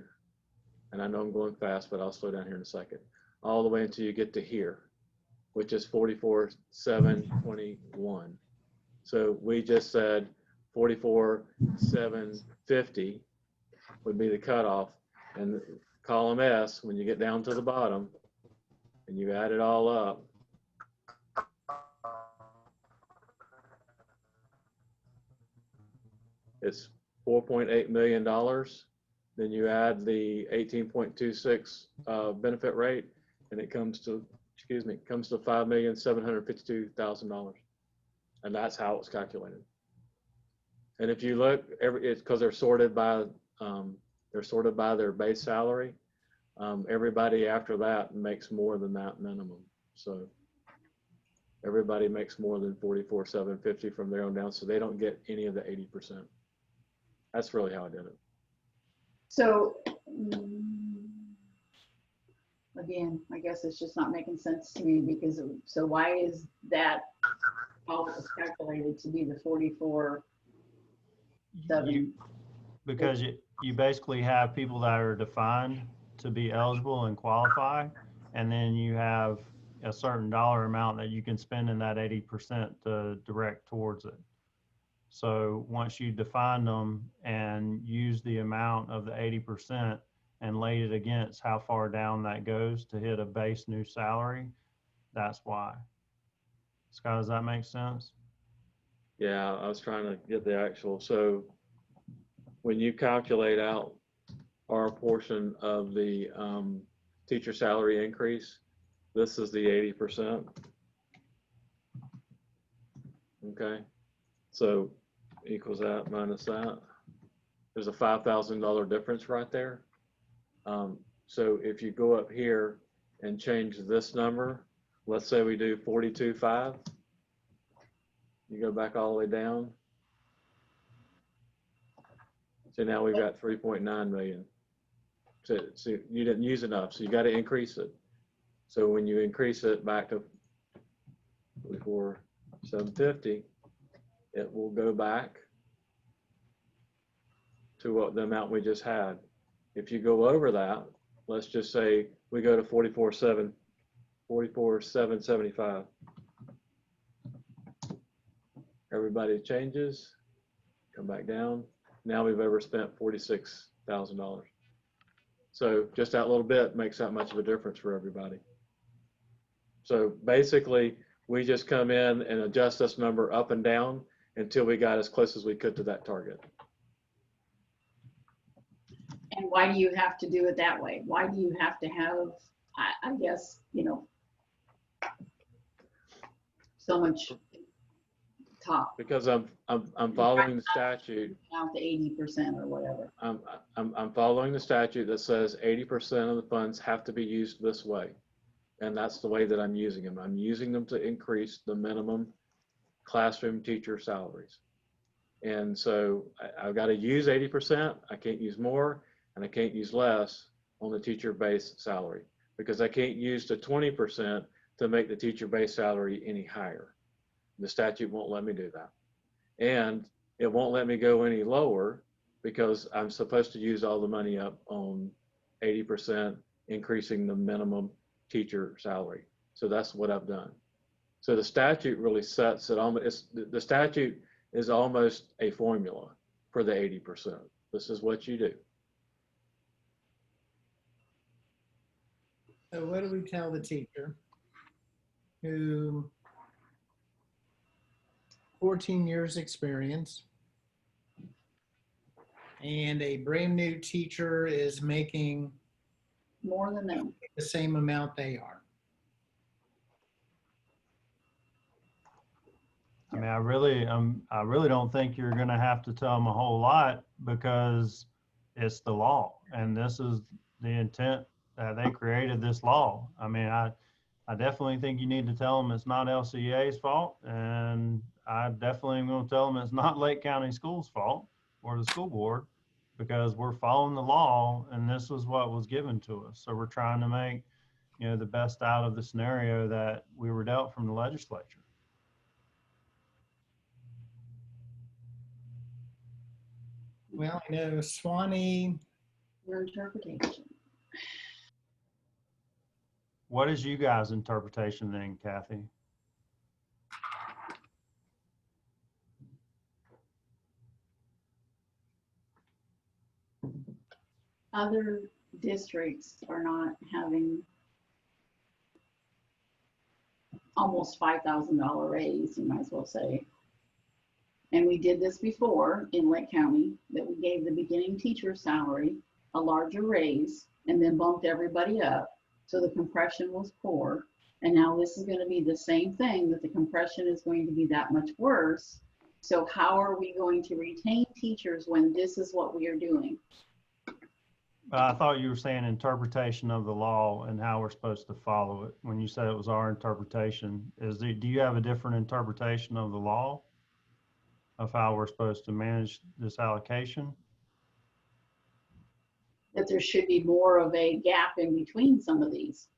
and I know I'm going fast, but I'll slow down here in a second, all the way until you get to here, which is 44,721. So we just said 44,750 would be the cutoff. And column S, when you get down to the bottom and you add it all up, it's $4.8 million. Then you add the 18.26 benefit rate, and it comes to, comes to $5,752,000. And that's how it's calculated. And if you look, it's because they're sorted by their base salary. Everybody after that makes more than that minimum. So everybody makes more than 44,750 from there on down, so they don't get any of the 80%. That's really how I did it. So again, I guess it's just not making sense to me because so why is that how it was calculated to be the 44,750? Because you basically have people that are defined to be eligible and qualify, and then you have a certain dollar amount that you can spend in that 80% to direct towards it. So once you define them and use the amount of the 80% and laid it against how far down that goes to hit a base new salary, that's why. Scott, does that make sense? Yeah, I was trying to get the actual. So when you calculate out our portion of the teacher salary increase, this is the 80%. Okay, so equals that minus that. There's a $5,000 difference right there. So if you go up here and change this number, let's say we do 42.5, you go back all the way down. So now we've got 3.9 million. So you didn't use enough, so you got to increase it. So when you increase it back to 44,750, it will go back to what the amount we just had. If you go over that, let's just say we go to 44,775. Everybody changes, come back down. Now we've overspent $46,000. So just that little bit makes that much of a difference for everybody. So basically, we just come in and adjust this number up and down until we got as close as we could to that target. And why do you have to do it that way? Why do you have to have, I guess, you know, so much top? Because I'm following the statute. Out the 80% or whatever. I'm following the statute that says 80% of the funds have to be used this way. And that's the way that I'm using them. I'm using them to increase the minimum classroom teacher salaries. And so I've got to use 80%. I can't use more, and I can't use less on the teacher base salary because I can't use the 20% to make the teacher base salary any higher. The statute won't let me do that. And it won't let me go any lower because I'm supposed to use all the money up on 80% increasing the minimum teacher salary. So that's what I've done. So the statute really sets it on. The statute is almost a formula for the 80%. This is what you do. So what do we tell the teacher who 14 years experience and a brand new teacher is making More than them. the same amount they are? I mean, I really don't think you're going to have to tell them a whole lot because it's the law, and this is the intent that they created this law. I mean, I definitely think you need to tell them it's not LCEA's fault, and I definitely am going to tell them it's not Lake County Schools' fault or the school board because we're following the law, and this was what was given to us. So we're trying to make, you know, the best out of the scenario that we were dealt from the legislature. Well, I know Swanee, Your interpretation. What is you guys' interpretation then, Kathy? Other districts are not having almost $5,000 raise, you might as well say. And we did this before in Lake County, that we gave the beginning teacher salary a larger raise and then bumped everybody up. So the compression was poor. And now this is going to be the same thing, that the compression is going to be that much worse. So how are we going to retain teachers when this is what we are doing? I thought you were saying interpretation of the law and how we're supposed to follow it. When you said it was our interpretation, do you have a different interpretation of the law of how we're supposed to manage this allocation? That there should be more of a gap in between some of these.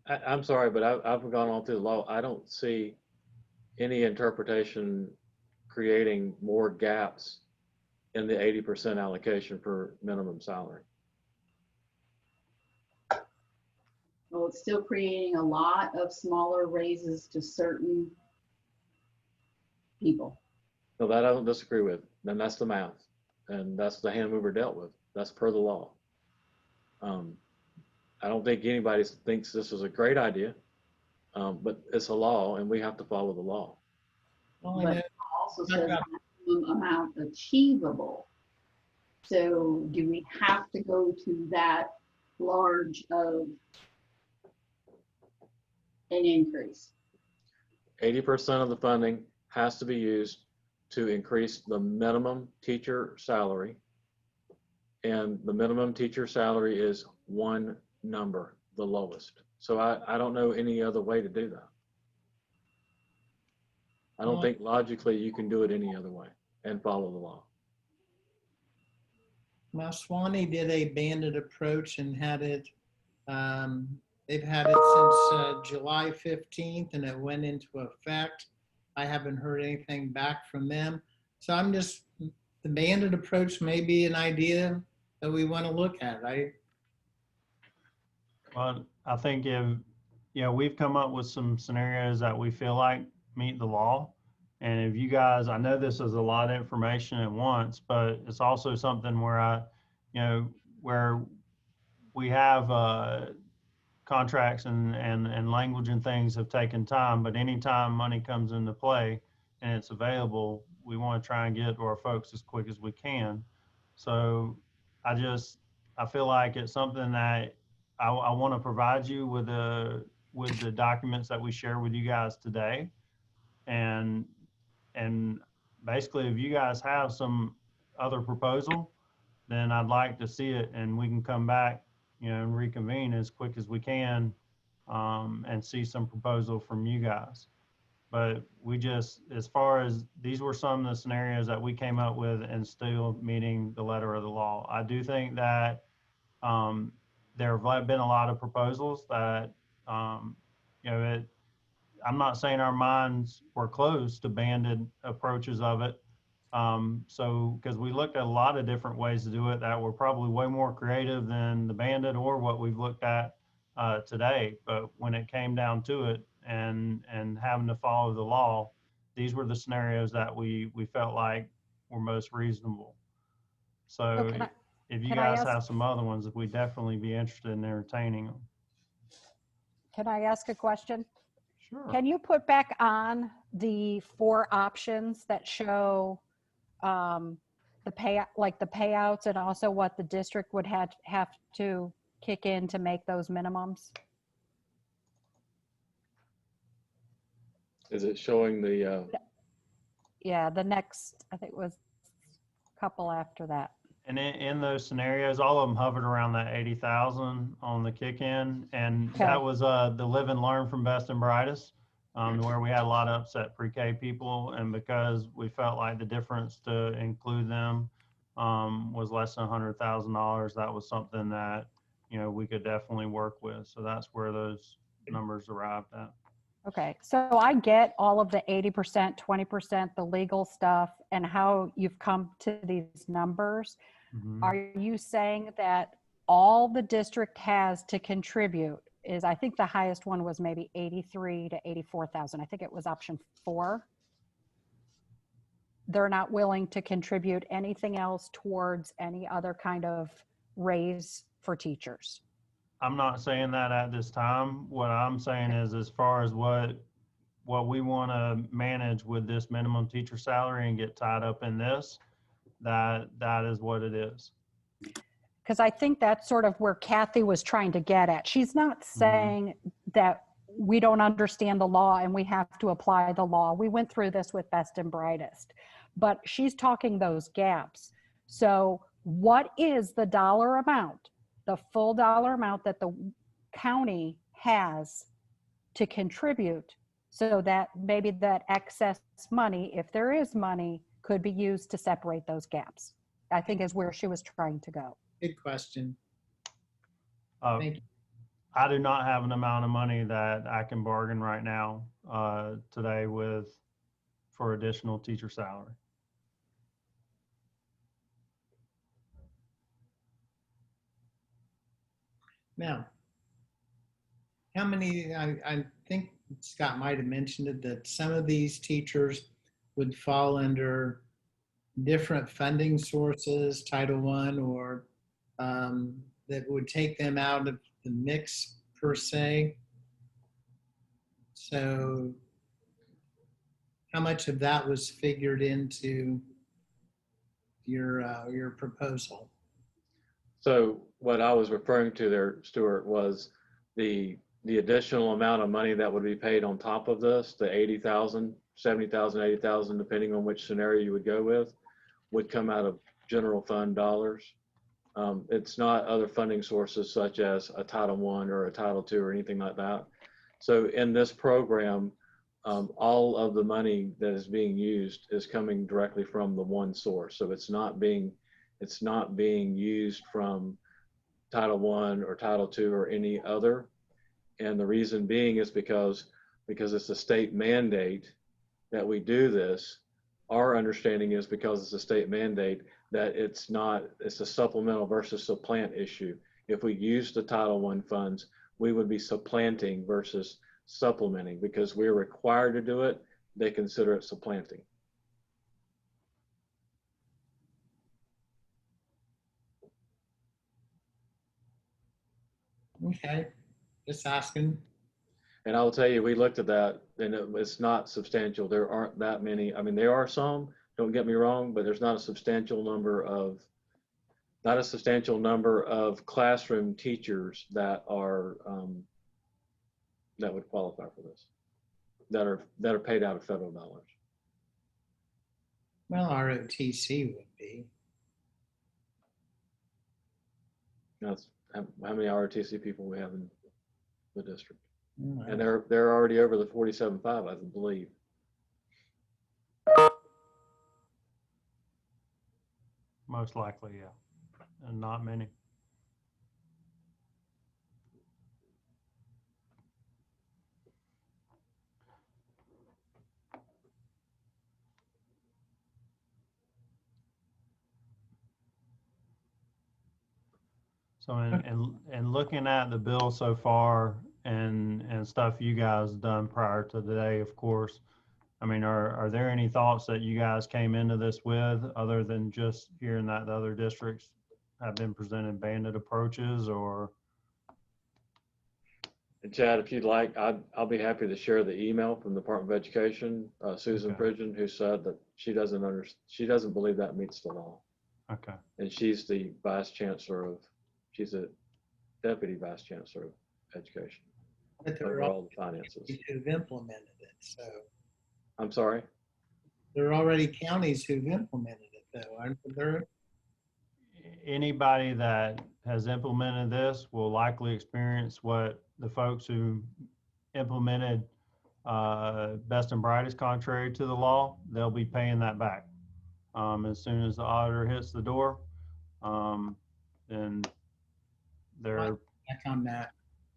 I'm sorry, but I've gone on through the law. I don't see any interpretation creating more gaps in the 80% allocation for minimum salary. Well, it's still creating a lot of smaller raises to certain people. No, that I don't disagree with. Then that's the math. And that's the hand mover dealt with. That's per the law. I don't think anybody thinks this is a great idea, but it's a law and we have to follow the law. well, I But know it also says maximum amount achievable. So do we have to go to that large of an increase? 80% of the funding has to be used to increase the minimum teacher salary. And the minimum teacher salary is one number, the lowest. So I don't know any other way to do that. I don't think logically you can do it any other way and follow the law. Well, Swanee did a banded approach and had it, they've had it since July 15th and it went into effect. I haven't heard anything back from them. So I'm just, the banded approach may be an idea that we want to look at. Well, I think we've come up with some scenarios that we feel like meet the law. And if you guys, I know this is a lot of information at once, but it's also something where where we have contracts and language and things have taken time, but anytime money comes into play and it's available, we want to try and get to our folks as quick as we can. So I feel like it's something that I want to provide you with the documents that we share with you guys today. And basically, if you guys have some other proposal, then I'd like to see it and we can come back, and reconvene as quick as we can and see some proposal from you guys. But as far as these were some of the scenarios that we came up with and still meeting the letter of the law. I do think that there have been a lot of proposals that, I'm not saying our minds were closed to banded approaches of it. Because we looked at a lot of different ways to do it that were probably way more creative than the banded or what we've looked at today. But when it came down to it and having to follow the law, these were the scenarios that we felt like were most reasonable. So if you guys have some other ones, we'd definitely be interested in entertaining them. Can I ask a question? Sure. Can you put back on the 4 options that show the payouts and also what the district would have to kick in to make those minimums? Is it showing the? Yeah, the next, I think it was a couple after that. And in those scenarios, all of them hovered around that 80,000 on the kick-in, and Okay. that was the live and learn from best and brightest, where we had a lot of upset pre-K people, and because we felt like the difference to include them was less than $100,000, that was something that we could definitely work with. So that's where those numbers arrived at. Okay, so I get all of the 80%, 20%, the legal stuff, and how you've come to these numbers. Mhm. Are you saying that all the district has to contribute is, I think the highest one was maybe 83 to 84,000. I think it was option 4. They're not willing to contribute anything else towards any other kind of raise for teachers. I'm not saying that at this time. What I'm saying is, as far as what we want to manage with this minimum teacher salary and get tied up in this, that is what it is. Because I think that's sort of where Kathy was trying to get at. She's not saying that we don't understand the law and we have to apply the law. We went through this with Best and Brightest, but she's talking those gaps. So what is the dollar amount, the full dollar amount that the county has to contribute, so that maybe that excess money, if there is money, could be used to separate those gaps? I think is where she was trying to go. Good question. Uh, Thank you. I do not have an amount of money that I can bargain right now today for additional teacher salary. Now, how many, I think Scott might have mentioned it, that some of these teachers would fall under different funding sources, Title I, or that would take them out of the mix per se. So how much of that was figured into your proposal? So what I was referring to there, Stuart, was the additional amount of money that would be paid on top of this, the 80,000, 70,000, 80,000, depending on which scenario you would go with, would come out of general fund dollars. It's not other funding sources such as a Title I or a Title II or anything like that. So in this program, all of the money that is being used is coming directly from the one source. So it's not being used from Title I or Title II or any other. And the reason being is because it's a state mandate that we do this. Our understanding is, because it's a state mandate, that it's a supplemental versus supplant issue. If we use the Title I funds, we would be supplanting versus supplementing. Because we're required to do it, they consider it supplanting. Okay, just asking. And I will tell you, we looked at that, and it's not substantial. There aren't that many. I mean, there are some, don't get me wrong, but there's not a substantial number of classroom teachers that are that would qualify for this, that are paid out of federal dollars. Well, ROTC would be. That's how many ROTC people we have in the district. Mm, And they're already over the 47.5, I believe. Most likely, yeah, and not many. So in looking at the bill so far and stuff you guys done prior to today, of course, I mean, are there any thoughts that you guys came into this with, other than just hearing that the other districts have been presented banded approaches? Or? And Chad, if you'd like, I'll be happy to share the email from the Department of Education, Susan Okay. Pridgeon, who said that she doesn't believe that meets the law. Okay. And she's a deputy vice chancellor of education But there over are all the finances. who've implemented it, so I'm sorry? there are already counties who've implemented it, though, aren't there? Anybody that has implemented this will likely experience what the folks who implemented Best and Brightest contrary to the law. They'll be paying that back as soon as the auditor hits the door. Then they're. Check on that.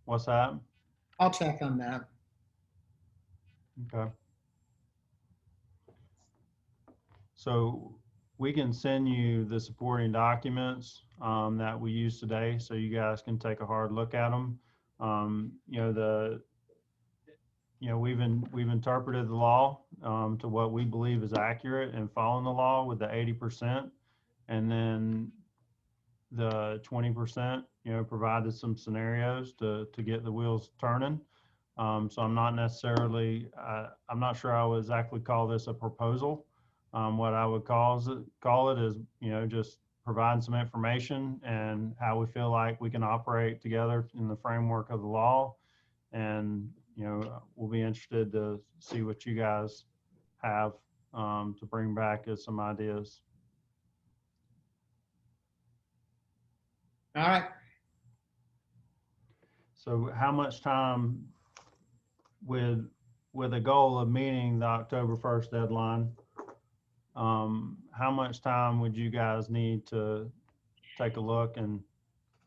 What's that? I'll check on that. Okay. So we can send you the supporting documents that we use today, so you guys can take a hard look at them. We've interpreted the law to what we believe is accurate and following the law with the 80%, and then the 20%, provided some scenarios to get the wheels turning. So I'm not necessarily, I'm not sure I would exactly call this a proposal. What I would call it is, just providing some information and how we feel like we can operate together in the framework of the law. And, we'll be interested to see what you guys have to bring back as some ideas. All right. So how much time with a goal of meeting the October 1st deadline, how much time would you guys need to take a look and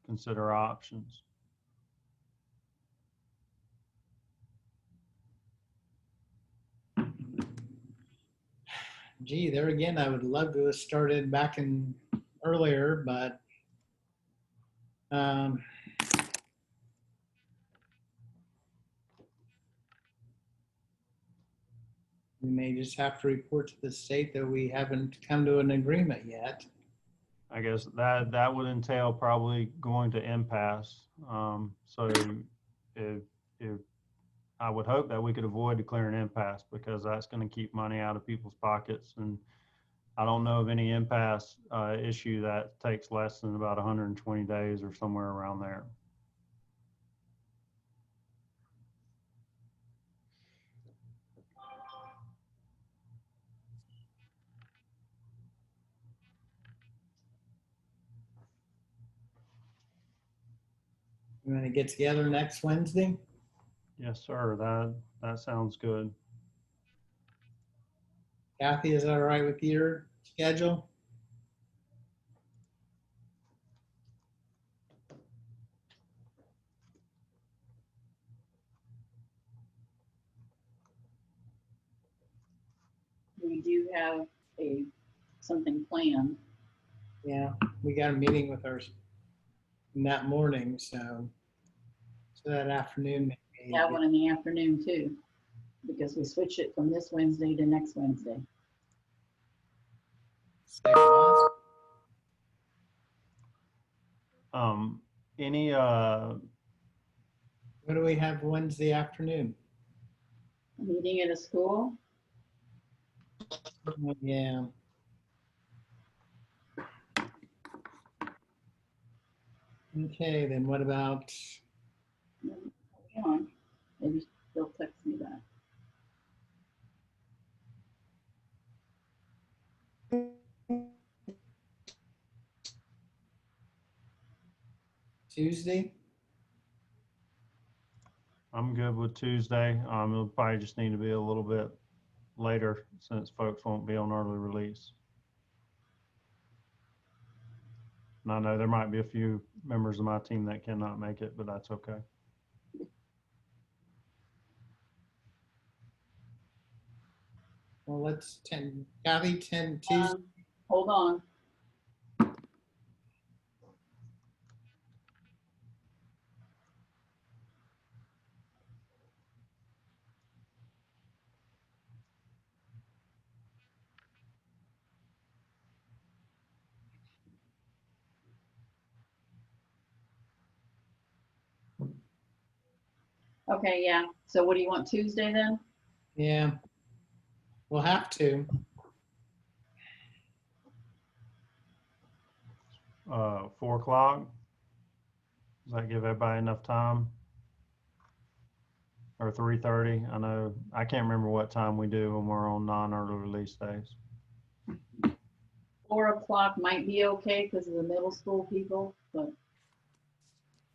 consider options? Gee, there again, I would love to have started back in earlier, but we may just have to report to the state that we haven't come to an agreement yet. I guess that would entail probably going to impasse. So if I would hope that we could avoid declaring impasse, because that's going to keep money out of people's pockets. And I don't know of any impasse issue that takes less than about 120 days or somewhere around there. We're going to get together next Wednesday. Yes, sir. That sounds good. Kathy, is that all right with your schedule? We do have something planned. Yeah, we got a meeting with her that morning, so that afternoon. We have one in the afternoon too, because we switched it from this Wednesday to next Wednesday. Any What do we have Wednesday afternoon? A meeting at a school? Yeah. Okay, then what about? Hang on, maybe they'll text me back. Tuesday? I'm good with Tuesday. It'll probably just need to be a little bit later since folks won't be on early release. And I know there might be a few members of my team that cannot make it, but that's okay. Well, let's Kathy, 10 Tuesday. Hold on. Okay, yeah. So what do you want, Tuesday then? Yeah, we'll have to. 4 o'clock. Does that give everybody enough time? Or 3:30? I know, I can't remember what time we do when we're on non-early release days. 4 o'clock might be okay because of the middle school people, but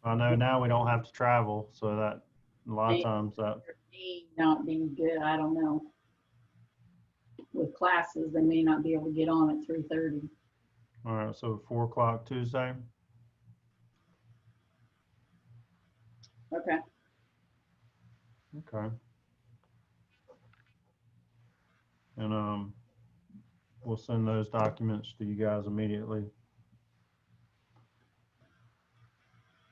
I know now we don't have to travel, so that a lot of times that may not be good. I don't know. With classes, they may not be able to get on at 3:30. All right, so 4 o'clock Tuesday. Okay. Okay. and we'll send those documents to you guys immediately.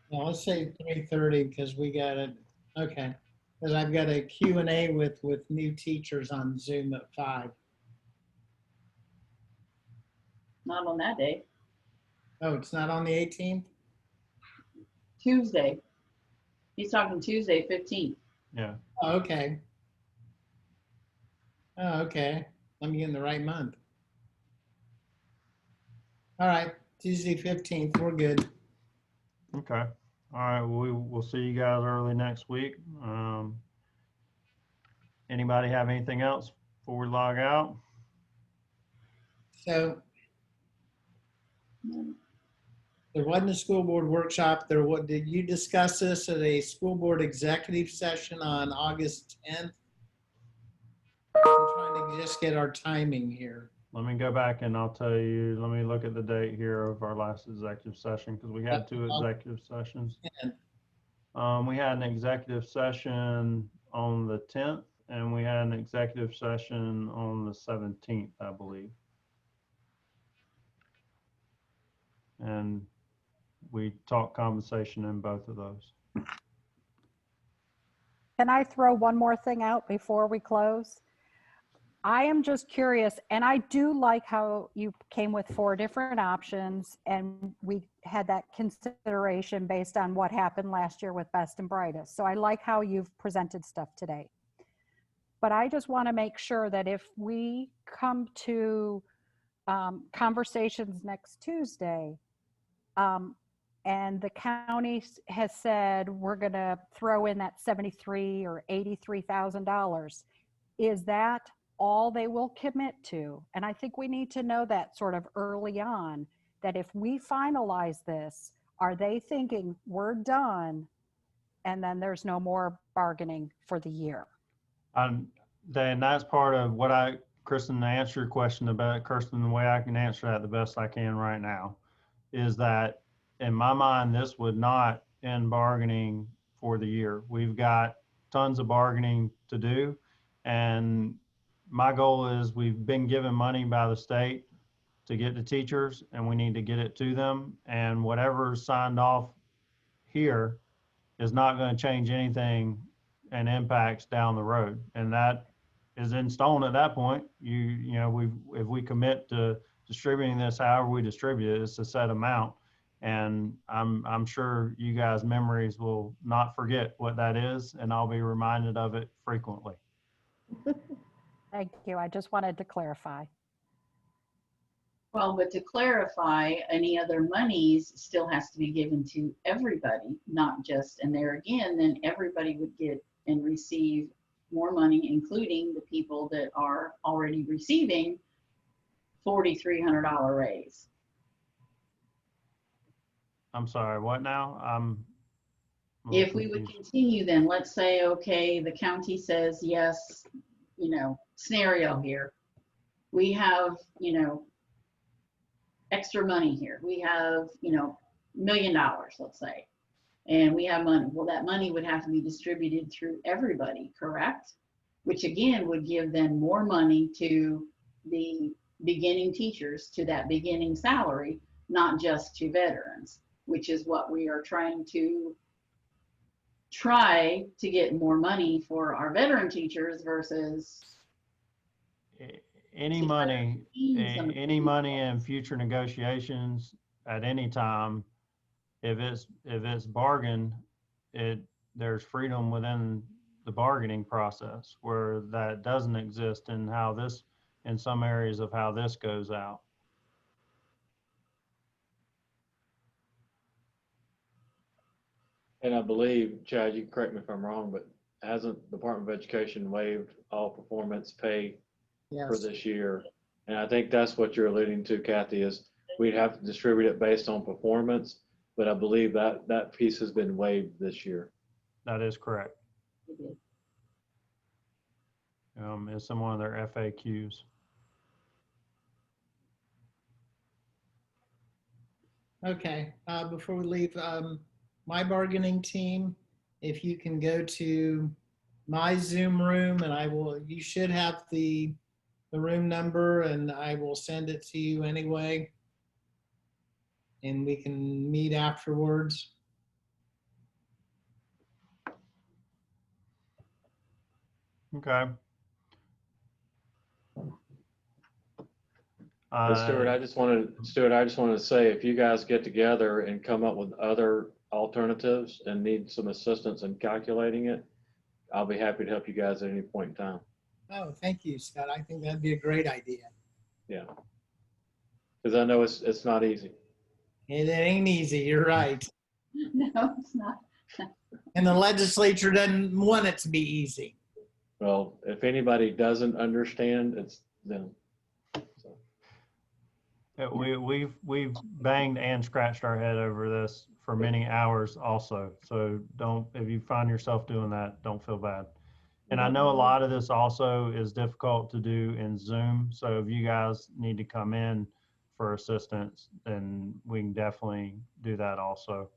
Well, let's say 3:30 because we got it. Okay. Because I've got a Q&A with new teachers on Zoom at 5. Not on that day. Oh, it's not on the 18th? Tuesday. He's talking Tuesday, 15th. Yeah. Oh, okay. Oh, okay. Let me get in the right month. All right. Tuesday, 15th. We're good. Okay. All right. We'll see you guys early next week. Anybody have anything else before we log out? So there wasn't a school board workshop. Did you discuss this at a school board executive session on August 10th? I'm trying to just get our timing here. Let me go back and I'll tell you, let me look at the date here of our last executive session because we had 2 executive sessions. We had an executive session on the 10th and we had an executive session on the 17th, I believe. And we talked compensation in both of those. Can I throw one more thing out before we close? I am just curious, and I do like how you came with 4 different options, and we had that consideration based on what happened last year with Best and Brightest. So I like how you've presented stuff today. But I just want to make sure that if we come to conversations next Tuesday, and the county has said we're going to throw in that $73,000 or $83,000, is that all they will commit to? And I think we need to know that sort of early on, that if we finalize this, are they thinking we're done and then there's no more bargaining for the year? Dan, that's part of what Kristen, to answer your question about Kirsten, the way I can answer that the best I can right now is that in my mind, this would not end bargaining for the year. We've got tons of bargaining to do. And my goal is we've been given money by the state to get to teachers and we need to get it to them. And whatever's signed off here is not going to change anything and impacts down the road. And that is in stone at that point. If we commit to distributing this however we distribute it, it's a set amount. And I'm sure you guys' memories will not forget what that is, and I'll be reminded of it frequently. Thank you. I just wanted to clarify. Well, but to clarify, any other monies still has to be given to everybody, not just, and there again, then everybody would get and receive more money, including the people that are already receiving $4,300 raise. I'm sorry, what now? If we would continue, then let's say, okay, the county says, yes, scenario here. We have, extra money here. We have, $1 million, let's say, and we have money. Well, that money would have to be distributed through everybody, correct? Which again would give them more money to the beginning teachers, to that beginning salary, not just to veterans, which is what we are trying to get more money for our veteran teachers versus any money in future negotiations at any time, if it's bargained, there's freedom within the bargaining process, where that doesn't exist in some areas of how this goes out. And I believe, Chad, you can correct me if I'm wrong, but hasn't the Department of Education waived all performance pay for this year? And I think that's what you're alluding to, Kathy, is we'd have to distribute it based on performance, but I believe that piece has been waived this year. That is correct. It's in one of their FAQs. Okay, before we leave, my bargaining team, if you can go to my Zoom room, and you should have the the room number and I will send it to you anyway. And we can meet afterwards. Okay. But Stuart, I just wanted to say, if you guys get together and come up with other alternatives and need some assistance in calculating it, I'll be happy to help you guys at any point in time. Oh, thank you, Scott. I think that'd be a great idea. Yeah. Because I know it's not easy. It ain't easy, you're right. No, it's not. And the legislature doesn't want it to be easy. Well, if anybody doesn't understand, it's them. So. Yeah, we've banged and scratched our head over this for many hours also. So if you find yourself doing that, don't feel bad. And I know a lot of this also is difficult to do in Zoom. So if you guys need to come in for assistance, then we can definitely do that also.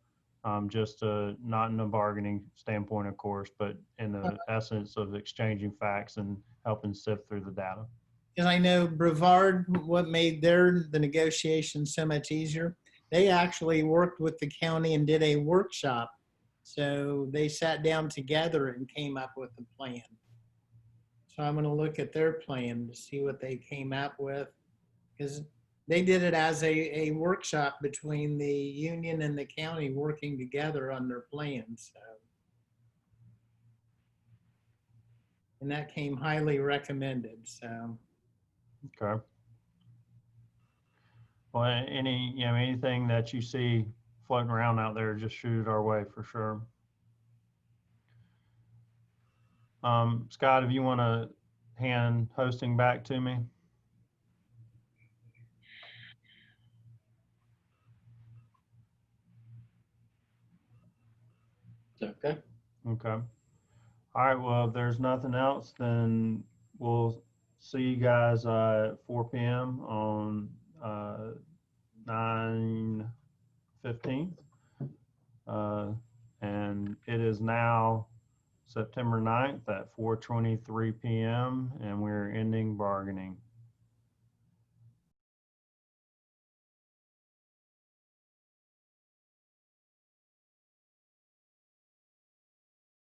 Just not in a bargaining standpoint, of course, but in the essence of exchanging facts and helping sift through the data. Because I know Brevard, what made the negotiations so much easier, they actually worked with the county and did a workshop. So they sat down together and came up with a plan. So I'm going to look at their plan to see what they came up with, because they did it as a workshop between the union and the county working together on their plans. So. And that came highly recommended. So. Okay. Well, anything that you see floating around out there, just shoot it our way for sure. Scott, if you want to hand hosting back to me. Okay. Okay. All right. Well, if there's nothing else, then we'll see you guys at 4 p.m. on 9/15. And it is now September 9th at 4:23 p.m. and we're ending bargaining.